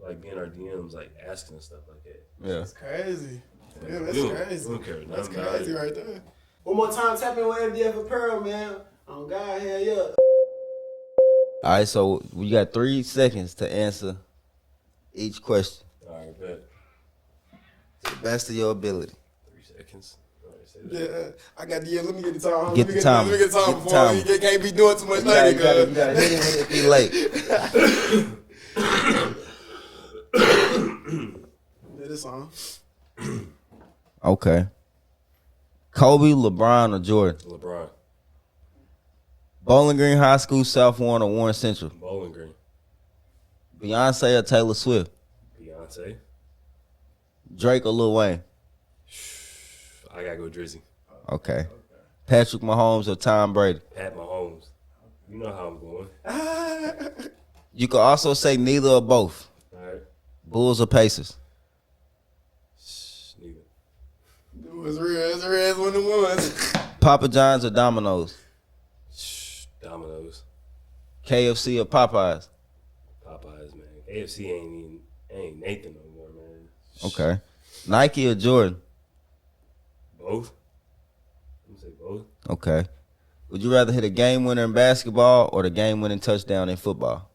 like in our DMs like asking and stuff like that. Yeah. That's crazy. Yeah, that's crazy. We don't care That's nothing about crazy it. right there. One more time, tap in with MDF Apparel, man. Oh God, hell yeah. All right, so we got 3 seconds to answer each question. All right, bet. To the best of your ability. 3 seconds. All right, say that. Yeah, I got the let me get the time. Get the timer. Let me get the time Get the before timer. you can't be doing too much You gotta later. hit him when it be late. Yeah, this song. Okay. Kobe, LeBron, or Jordan? LeBron, Bowling Green High School, South Warren, or Warren Central? Bowling Green, Beyonce or Taylor Swift? Beyonce. Drake or Lil Wayne? I gotta go Drizzy. Okay. Patrick Mahomes or Tom Brady? Pat Mahomes. You know how I'm going. You could also say neither or both. All right. Bulls or Pacers? Neither. It's real. It's real. It's one of the ones. Papa John's or Domino's? Domino's. KFC or Popeyes? Popeyes, man. AFC ain't Nathan no more, man. Okay. Nike or Jordan? Both. I'm gonna say both. Okay. Would you rather hit a game winner in basketball or the game winning touchdown in football?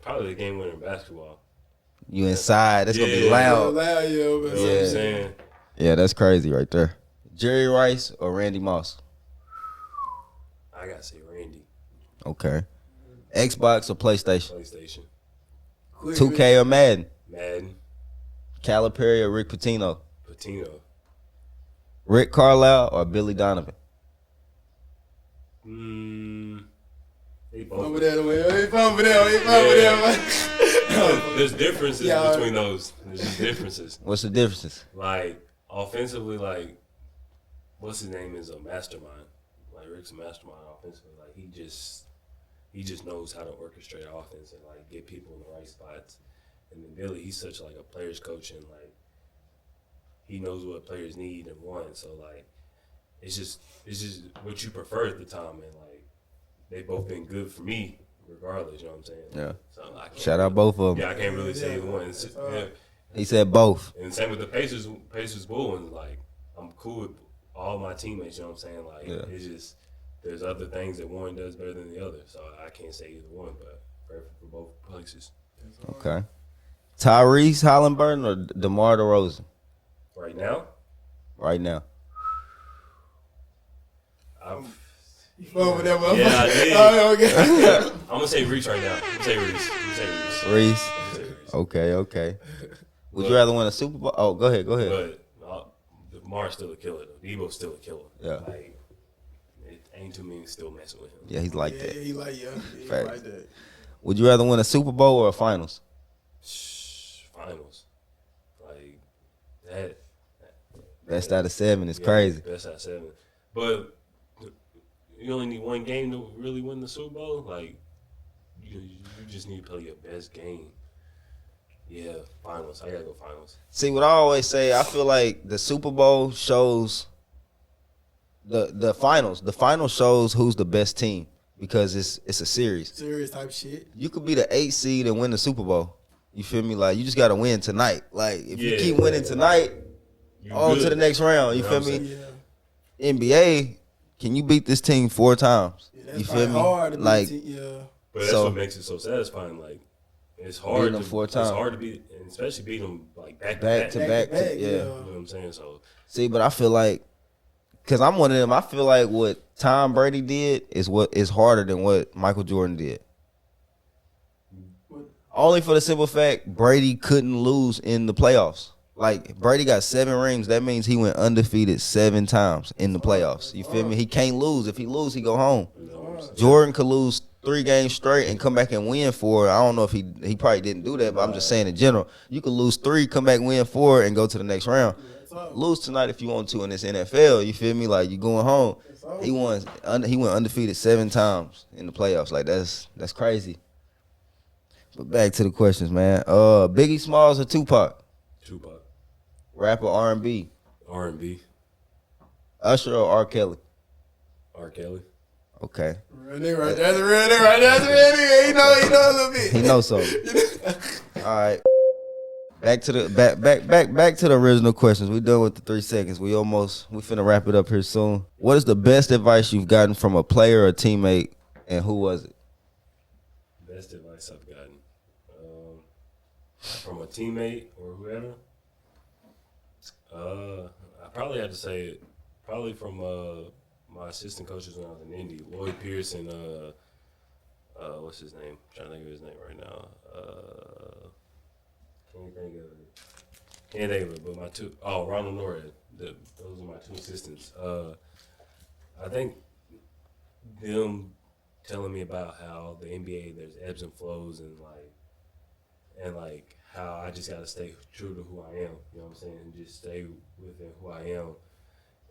Probably the game winner in basketball. You inside. It's going to be Yeah. loud. Loud, yeah, You know what Yeah. I'm saying? Yeah, that's crazy right there. Jerry Rice or Randy Moss? I gotta say Randy. Okay. Xbox or PlayStation? PlayStation. 2K or Madden? Madden. Calipari or Rick Pitino? Patino. Rick Carlisle or Billy Donovan? They Over both. there, over there. There's differences Yeah. between those. There's just differences. What's the differences? Like offensively, like what's his name is a mastermind. Like Rick's a mastermind offensively. Like he just knows how to orchestrate offense and like get people in the right spots. And then Billy, he's such like a players coach and like he knows what players need and want. So like it's just what you prefer at the time, and like they both been good for me regardless. You know what I'm saying? Yeah. So I can't Shout out both of them. Yeah, I can't really say one. Yeah. He said both. And same with the Pacers Bulls. Like I'm cool with all my teammates. You know what I'm saying? Like Yeah. it's just there's other things that one does better than the other. So I can't say either one, but perfect for both places. Okay. Tyrese Halliburton or DeMar DeRozan Right now, right now? Over there, Yeah, I did. Oh, okay. I'm gonna say Reese right now. I'm gonna say Reese. Reese. I'm gonna say Reese. Okay. Would you rather win a Super Bowl? Oh, go ahead. But DeMar's still a killer. Debo's still a killer. Yeah. Like it ain't too many still messing with him. Yeah, he's like Yeah, that. he like, yeah. He Facts. like that. Would you rather win a Super Bowl or a finals? Finals. Like that. Best out of 7 is Yeah, crazy. Best out of 7. But you only need one game to really win the Super Bowl. Like you just need to play your best game. Yeah, finals. I gotta go finals. See, what I always say, I feel like the Super Bowl shows the finals. The final shows who's the best team because it's a series. Serious type shit. You could be the 8th seed and win the Super Bowl. You feel me? Like you just gotta win tonight. Like if you Yeah. keep winning tonight, You on good. to the next round. You know feel what I'm me? saying? Yeah. NBA, can you beet this team 4 times? That's You feel probably me? hard to beat Like yeah. But that's So- what makes it so satisfying. Like it's Beating hard them to 4 It's times. hard to beat, and especially beat them like back back to back. back, Yeah. You know what I'm saying? So See, but I feel like, cause I'm one of them. I feel like what Tom Brady did is what is harder than what Michael Jordan did. Only for the simple fact Brady couldn't lose in the playoffs. Like Brady got 7 rings. That means he went undefeated 7 times in the playoffs. You feel me? He can't lose. If he lose, he go home. Jordan could lose 3 games straight and come back and win 4. I don't know if he probably didn't do that, but I'm just saying in general, you could lose 3, come back win 4, and go to the next round. lose tonight if you want to in this NFL. You feel me? Like you going home. He went undefeated 7 times in the playoffs. Like that's crazy. But back to the questions, man. Biggie Smalls or Tupac? Tupac. Rapper R&B. R&B. Usher or R. Kelly? R. Kelly. Okay. Real nigga right there. That's a real nigga right there. That's a real nigga. He know a little bit. He knows something. All right. Back to the original questions. We done with the 3 seconds. We finna wrap it up here soon. What is the best advice you've gotten from a player or teammate, and who was it? Best advice I've gotten from a teammate or whoever. I probably have to say it. Probably from my assistant coaches when I was in Indy, Lloyd Pierce and what's his name? I'm trying to think of his name right now. Can't think of it. But my two. Oh, Ronald Norred. Those are my 2 assistants. I think them telling me about how the NBA there's ebbs and flows and how I just gotta stay true to who I am. You know what I'm saying? And just stay within who I am,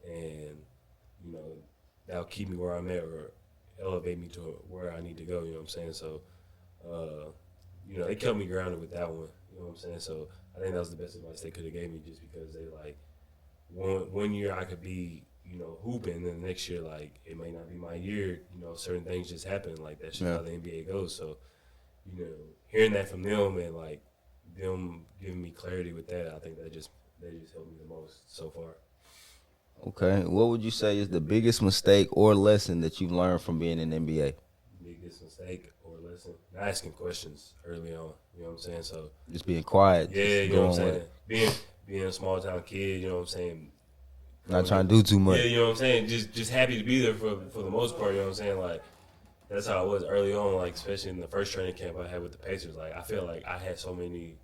and you know that'll keep me where I'm at or elevate me to where I need to go. You know what I'm saying? So, you know, they kept me grounded with that one. You know what I'm saying? So I think that was the best advice they could have gave me, just because they like one year I could be, you know, hooping, and then the next year like it may not be my year. You know, certain things just happen. Like that's just how the NBA goes. So, you know, hearing that from them and like them giving me clarity with that, I think they just helped me the most so far. Okay. What would you say is the biggest mistake or lesson that you've learned from being in the NBA? Biggest mistake or lesson? Not asking questions early on. You know what I'm saying? So Just being quiet. yeah, you know what I'm saying? Being a small town kid, you know what I'm saying? Not trying to do too much. Yeah, you know what I'm saying? Just happy to be there for the most part, you know what I'm saying? Like that's how I was early on, like especially in the first training camp I had with the Pacers. Like I feel like I had so many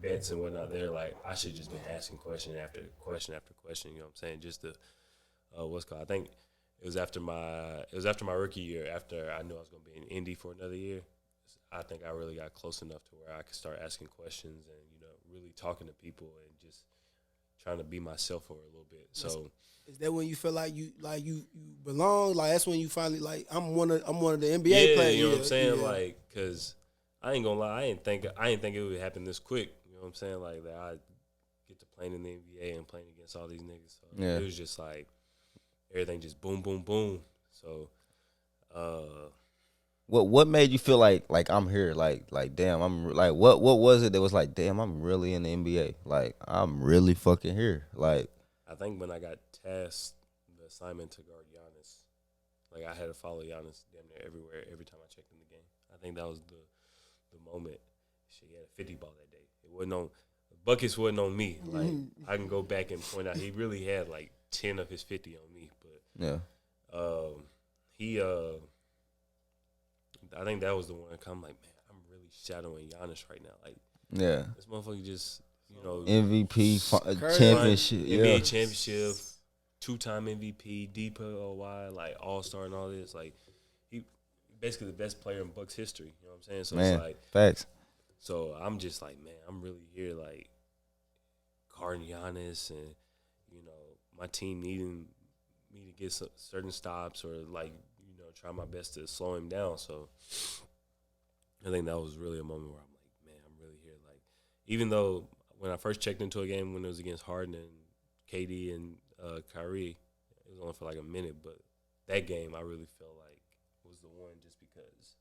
bets and whatnot there. Like I should just been asking question after question after question. You know what I'm saying? Just to I think it was after my rookie year. After I knew I was going to be in Indy for another year, I think I really got close enough to where I could start asking questions and really talking to people and just trying to be myself for a little bit. So. Is that when you feel like you belong? Like that's when you finally like I'm one of the NBA players. You know what I'm saying? Yeah. Like, cause I ain't gonna lie, I didn't think it would happen this quick. You know what I'm saying? Like that I get to playing in the NBA and playing against all these niggas. So it was just like everything just boom, boom, boom. So, what made you feel like I'm here? Like damn, I'm like what was it that was like damn, I'm really in the NBA? Like I'm really fucking here. Like I think when I got tasked the assignment to guard Giannis, like I had to follow Giannis damn near everywhere every time I checked in the game. I think that was the moment. He had a 50 ball that day. It wasn't on buckets. Wasn't on me. Like I can go back and point out he really had like 10 of his 50 on me. But he I think that was the one. I'm like, man, I'm really shadowing Giannis right now. Like this motherfucker just. You know, MVP championship, NBA championship, 2-time MVP, DPOY, like All-Star and all this. Like he basically the best player in Bucks history. You know what I'm saying? So man, it's like facts. So I'm just like, man, I'm really here, like guarding Giannis, and my team needing me to get certain stops or like try my best to slow him down. So I think that was really a moment where I'm like, man, I'm really here. Like even though. When I first checked into a game when it was against Harden and KD and Kyrie, it was only for like a minute, but that game I really felt like was the one just because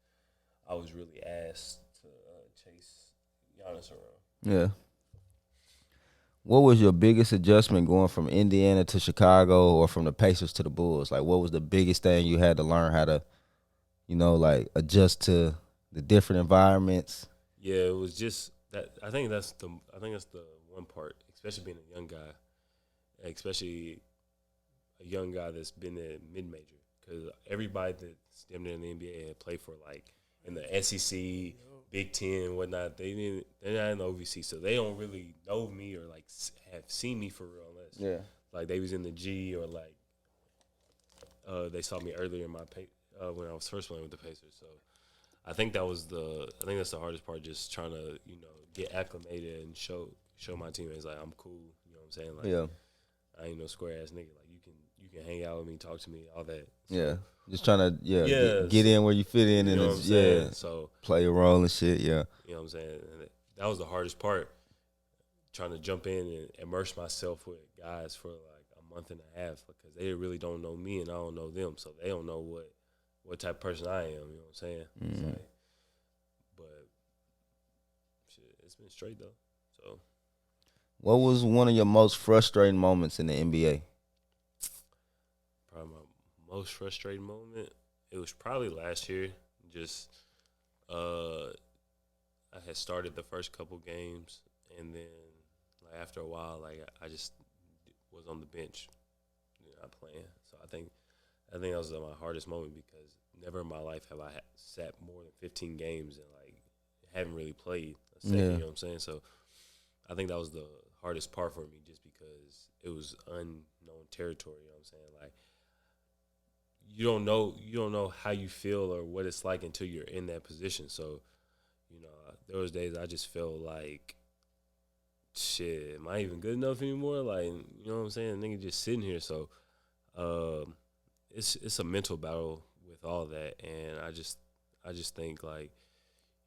I was really asked to chase Giannis around. Yeah. What was your biggest adjustment going from Indiana to Chicago or from the Pacers to the Bulls? Like what was the biggest thing you had to learn how to, like adjust to the different environments? Yeah, it was just that. I think that's the one part, especially being a young guy, especially a young guy that's been in mid-major, because everybody that's in the NBA had played for like in the SEC, Big Ten, whatnot. They're not in the OVC, so they don't really know me or like have seen me for real unless like they was in the G or like they saw me earlier in my when I was first playing with the Pacers. So I think that's the hardest part, just trying to get acclimated and show show my teammates like I'm cool. You know what I'm saying? Like, Yeah. I ain't no square ass nigga. Like you can hang out with me, talk to me, all that. So, Yeah. Just trying to get so, in where you fit in, you and know what I'm saying? So play a role and shit. Yeah. you know what I'm saying? And that was the hardest part, trying to jump in and immerse myself with guys for like a month and a half because they really don't know me and I don't know them, so they don't know what type of person I am. You know what I'm saying? It's like, but shit, it's been straight though. So What was one of your most frustrating moments in the NBA? probably my most frustrating moment, it was probably last year. Just I had started the first couple games, and then like after a while, like I just was on the bench, not playing. So I think that was my hardest moment because never in my life have I sat more than 15 games and like haven't really played a second. Yeah. You know what I'm saying? So I think that was the hardest part for me, just because it was unknown territory. You know what I'm saying? Like you don't know how you feel or what it's like until you're in that position. So there was days I just felt like, shit, am I even good enough anymore? Like, you know what I'm saying? Nigga just sitting here. So it's a mental battle with all that, and I just think like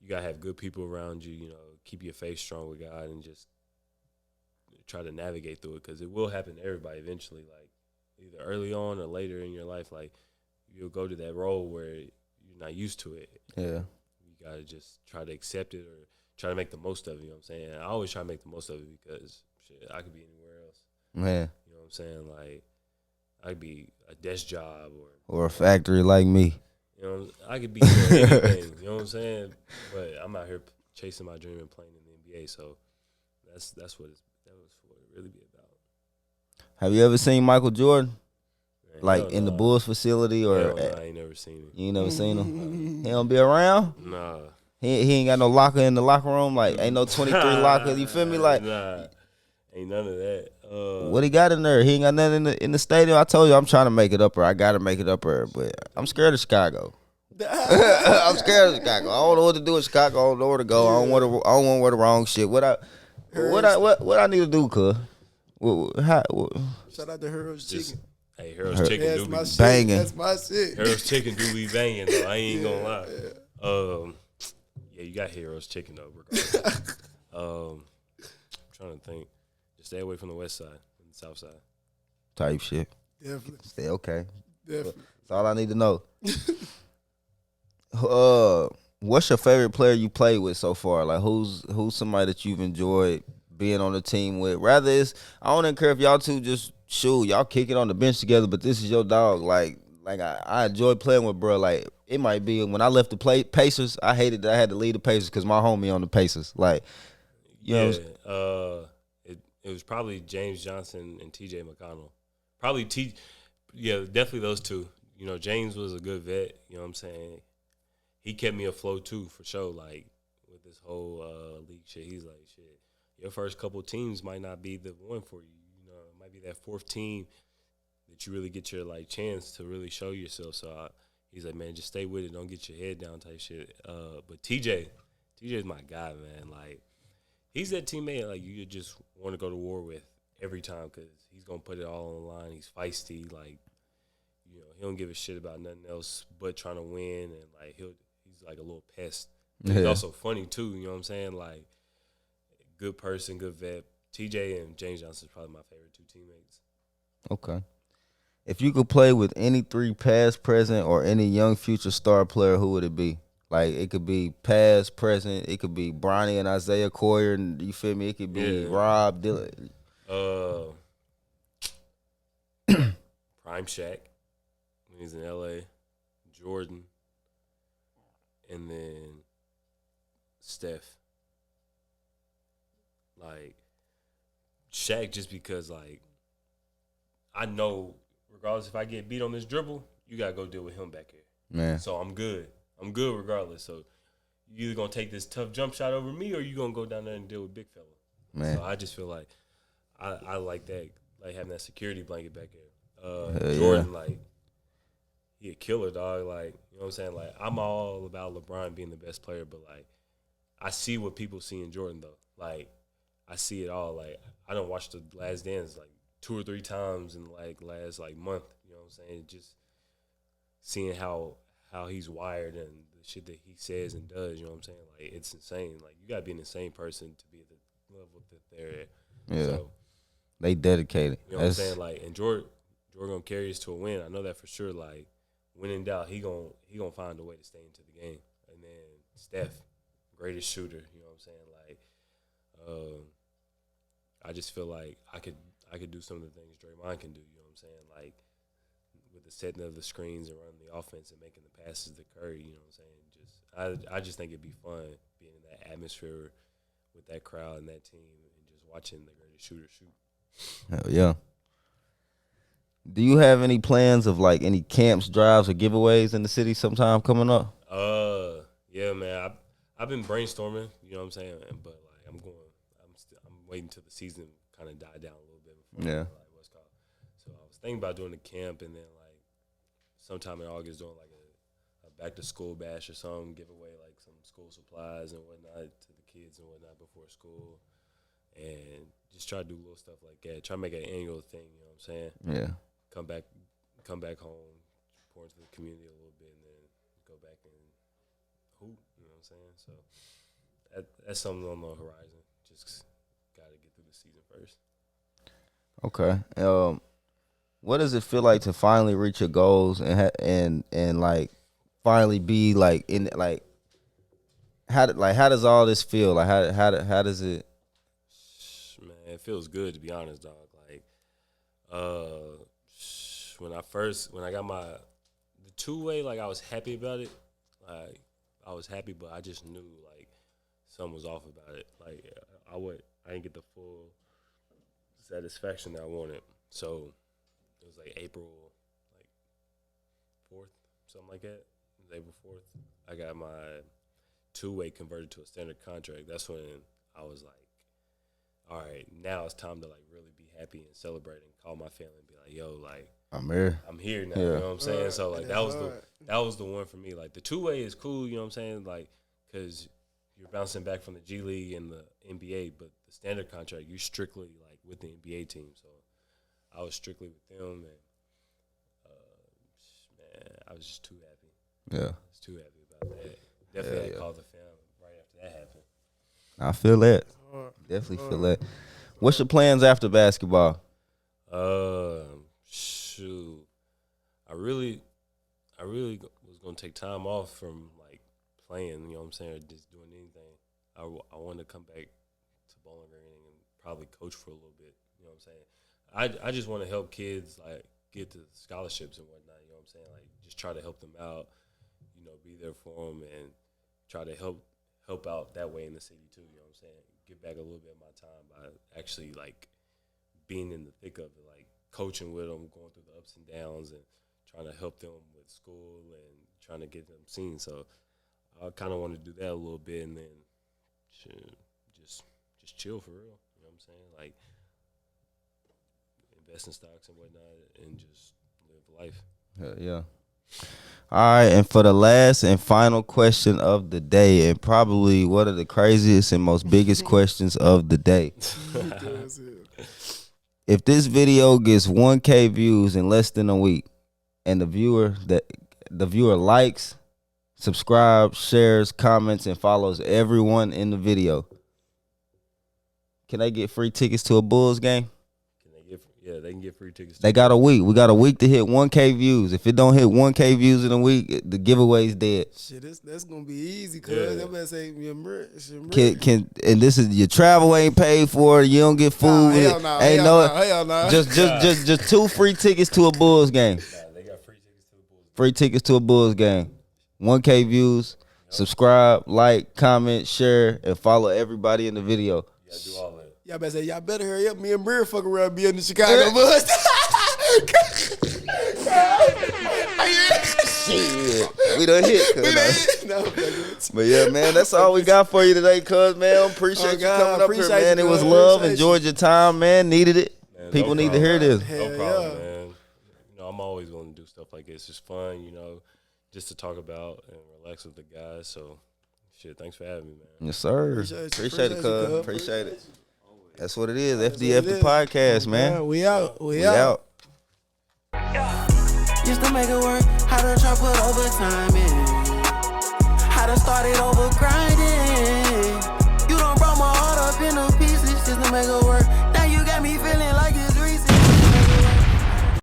you gotta have good people around you. Keep your faith strong with God and just try to navigate through it, because it will happen to everybody eventually. Like either early on or later in your life, like you'll go to that role where you're not used to it. Yeah. You gotta just try to accept it or try to make the most of it. You know what I'm saying? I always try to make the most of it because shit, I could be anywhere else. Man. You know what I'm saying? Like I could be a desk job Or a factory like me. You know, I could be doing anything. You know what I'm saying? But I'm out here chasing my dream and playing in the NBA. So that was what it really be about. Have you ever seen Michael Jordan? Man, Like in the Bulls facility or hell nah, I ain't never seen it. You ain't never seen him? He don't be around? Nah. He ain't got no locker in the locker room. Like ain't no 23 locker. You feel me? Like nah, ain't none of that. What he got in there? He ain't got nothing in the stadium. I told you I'm trying to make it up there. I gotta make it up there, but I'm scared of Chicago. I'm scared of Chicago. I don't know what to do in Chicago. I don't know where to go. I don't want to wear the wrong shit. What I need to do, cuz? Shout out to Heroes Chicken. Hey, Heroes Chicken do be banging. That's my shit. Heroes Chicken do be banging though. I ain't gonna lie. Yeah, you got Heroes Chicken though, regardless. I'm trying to think. Just stay away from the west side and the south side. Type shit. Definitely. Stay okay. Definitely. That's all I need to know. What's your favorite player you played with so far? Like who's somebody that you've enjoyed being on the team with? Rather I don't even care if y'all two just y'all kick it on the bench together, but this is your dog. Like I enjoy playing with bro. Like it might be when I left the Pacers, I hated that I had to leave the Pacers because my homie on the Pacers. Like you know, it was probably James Johnson and T.J. McConnell. Probably definitely those two. James was a good vet. You know what I'm saying? He kept me afloat too, for sure. Like with this whole league shit, he's like, shit, your first couple teams might not be the one for you. It might be that fourth team that you really get your like chance to really show yourself. So he's like, man, just stay with it. Don't get your head down type shit. But TJ is my guy, man. Like he's that teammate like you just want to go to war with every time because he's gonna put it all on the line. He's feisty, like he don't give a shit about nothing else but trying to win, and like he's like a little pest. But he's also funny too. You know what I'm saying? Like good person, good vet. TJ and James Johnson is probably my favorite two teammates. Okay. If you could play with any three past, present, or any young future star player, who would it be? Like it could be past, present. It could be Bronny and Isaiah Coyer, and you feel me? It could be Rob Dylan. Prime Shaq when he's in LA, Jordan, and then Steph. Like Shaq, just because like I know regardless if I get beat on this dribble, you gotta go deal with him back here. Man. So I'm good regardless. So you either gonna take this tough jump shot over me, or you gonna go down there and deal with big fella. Man. So I just feel like I like that, like having that security blanket back there. Jordan, like he a killer, dog. Like you know what I'm saying. Like I'm all about LeBron being the best player, but like I see what people see in Jordan though. Like I see it all. Like I don't watch the Last Dance like 2 or 3 times in like last like month. You know what I'm saying? Just seeing how he's wired and the shit that he says and does. You know what I'm saying? Like it's insane. Like you gotta be an insane person to be at the level that they're at. Yeah, So, they dedicated. you know what I'm saying? Like, and Jordan gonna carry us to a win. I know that for sure. Like, when in doubt, he gonna find a way to stay into the game. And then Steph, greatest shooter. You know what I'm saying? Like, I just feel like I could do some of the things Draymond can do. You know what I'm saying? Like, with the setting of the screens and running the offense and making the passes to Curry. You know what I'm saying? I just think it'd be fun being in that atmosphere with that crowd and that team and just watching the greatest shooter shoot. Hell yeah. Do you have any plans of like any camps, drives, or giveaways in the city sometime coming up? Yeah, man. I've been brainstorming. You know what I'm saying? But like, I'm waiting till the season kind of die down a little bit before. Yeah. Like what's called. So I was thinking about doing the camp and then like sometime in August doing like a back to school bash or something, give away like some school supplies and whatnot to the kids and whatnot before school, and just try to do little stuff like that. Try to make it an annual thing. You know what I'm saying? Yeah. Come back home, pour into the community a little bit, and then go back and hoop. You know what I'm saying? So that's something on the horizon. Just got to get through the season first. Okay. What does it feel like to finally reach your goals and like finally be like in like how does all this feel? Like how does it? Man, it feels good to be honest, dog. Like, when I got the 2-way, like I was happy about it. Like I was happy, but I just knew like something was off about it. Like I didn't get the full satisfaction that I wanted. So it was like April, like 4th, something like that. It was April 4th. I got my 2-way converted to a standard contract. That's when I was like, all right, now it's time to like really be happy and celebrate and call my family and be like, yo, like I'm here. I'm here now. Yeah. You know what I'm saying? So like that was the one for me. Like the 2-way is cool. You know what I'm saying? Like because you're bouncing back from the G League and the NBA, but the standard contract you strictly like with the NBA team. So I was strictly with them, and man, I was just too happy. Yeah. I was too happy about that. Definitely had to call the fam right after that happened. I feel that. Definitely feel that. What's your plans after basketball? Shoot, I really was gonna take time off from like playing. You know what I'm saying? Or just doing anything. I want to come back to Bowling Green and probably coach for a little bit. You know what I'm saying? I just want to help kids like get to scholarships and whatnot. You know what I'm saying? Like just try to help them out. You know, be there for them and try to help out that way in the city too. You know what I'm saying? Give back a little bit of my time by actually like being in the thick of it, like coaching with them, going through the ups and downs, and trying to help them with school and trying to get them seen. So I kind of want to do that a little bit, and then just chill for real. You know what I'm saying? Like invest in stocks and whatnot, and just live life. Yeah. All right, and for the last and final question of the day, and probably one of the craziest and most biggest questions of the day. If this video gets 1K views in less than a week, and the viewer likes, subscribes, shares, comments, and follows everyone in the video, can they get free tickets to a Bulls game? They can get free tickets. They got a week. We got a week to hit 1K views. If it don't hit 1K views in a week, the giveaway's dead. Shit, that's gonna be easy, cause I'm gonna say And this is your travel ain't paid for. You don't get food. Hell no. Just 2 free tickets to a Bulls game. They got free tickets to the Bulls. Free tickets to a Bulls game. 1K views. Subscribe, like, comment, share, and follow everybody in the video. You gotta do all that. Y'all better hurry up. Me and Bria fuck around being in the Chicago bus. Shit, we done hit. But yeah, man, that's all we got for you today, cuz, man. Appreciate you coming up here, man. It was love. Enjoyed your time, man. Needed it. Man, People need to hear this. No problem, man. You know, I'm always going to do stuff like this. It's just fun, you know, just to talk about and relax with the guys. So, shit, thanks for having me, man. Yes, sir. Appreciate Appreciate it, you, cuz. cuz. Appreciate it. Always. That's what it is. what FDF it the is. podcast, man. Yeah, we out. We out. Used to make it work, how to try put overtime in. How to start it over.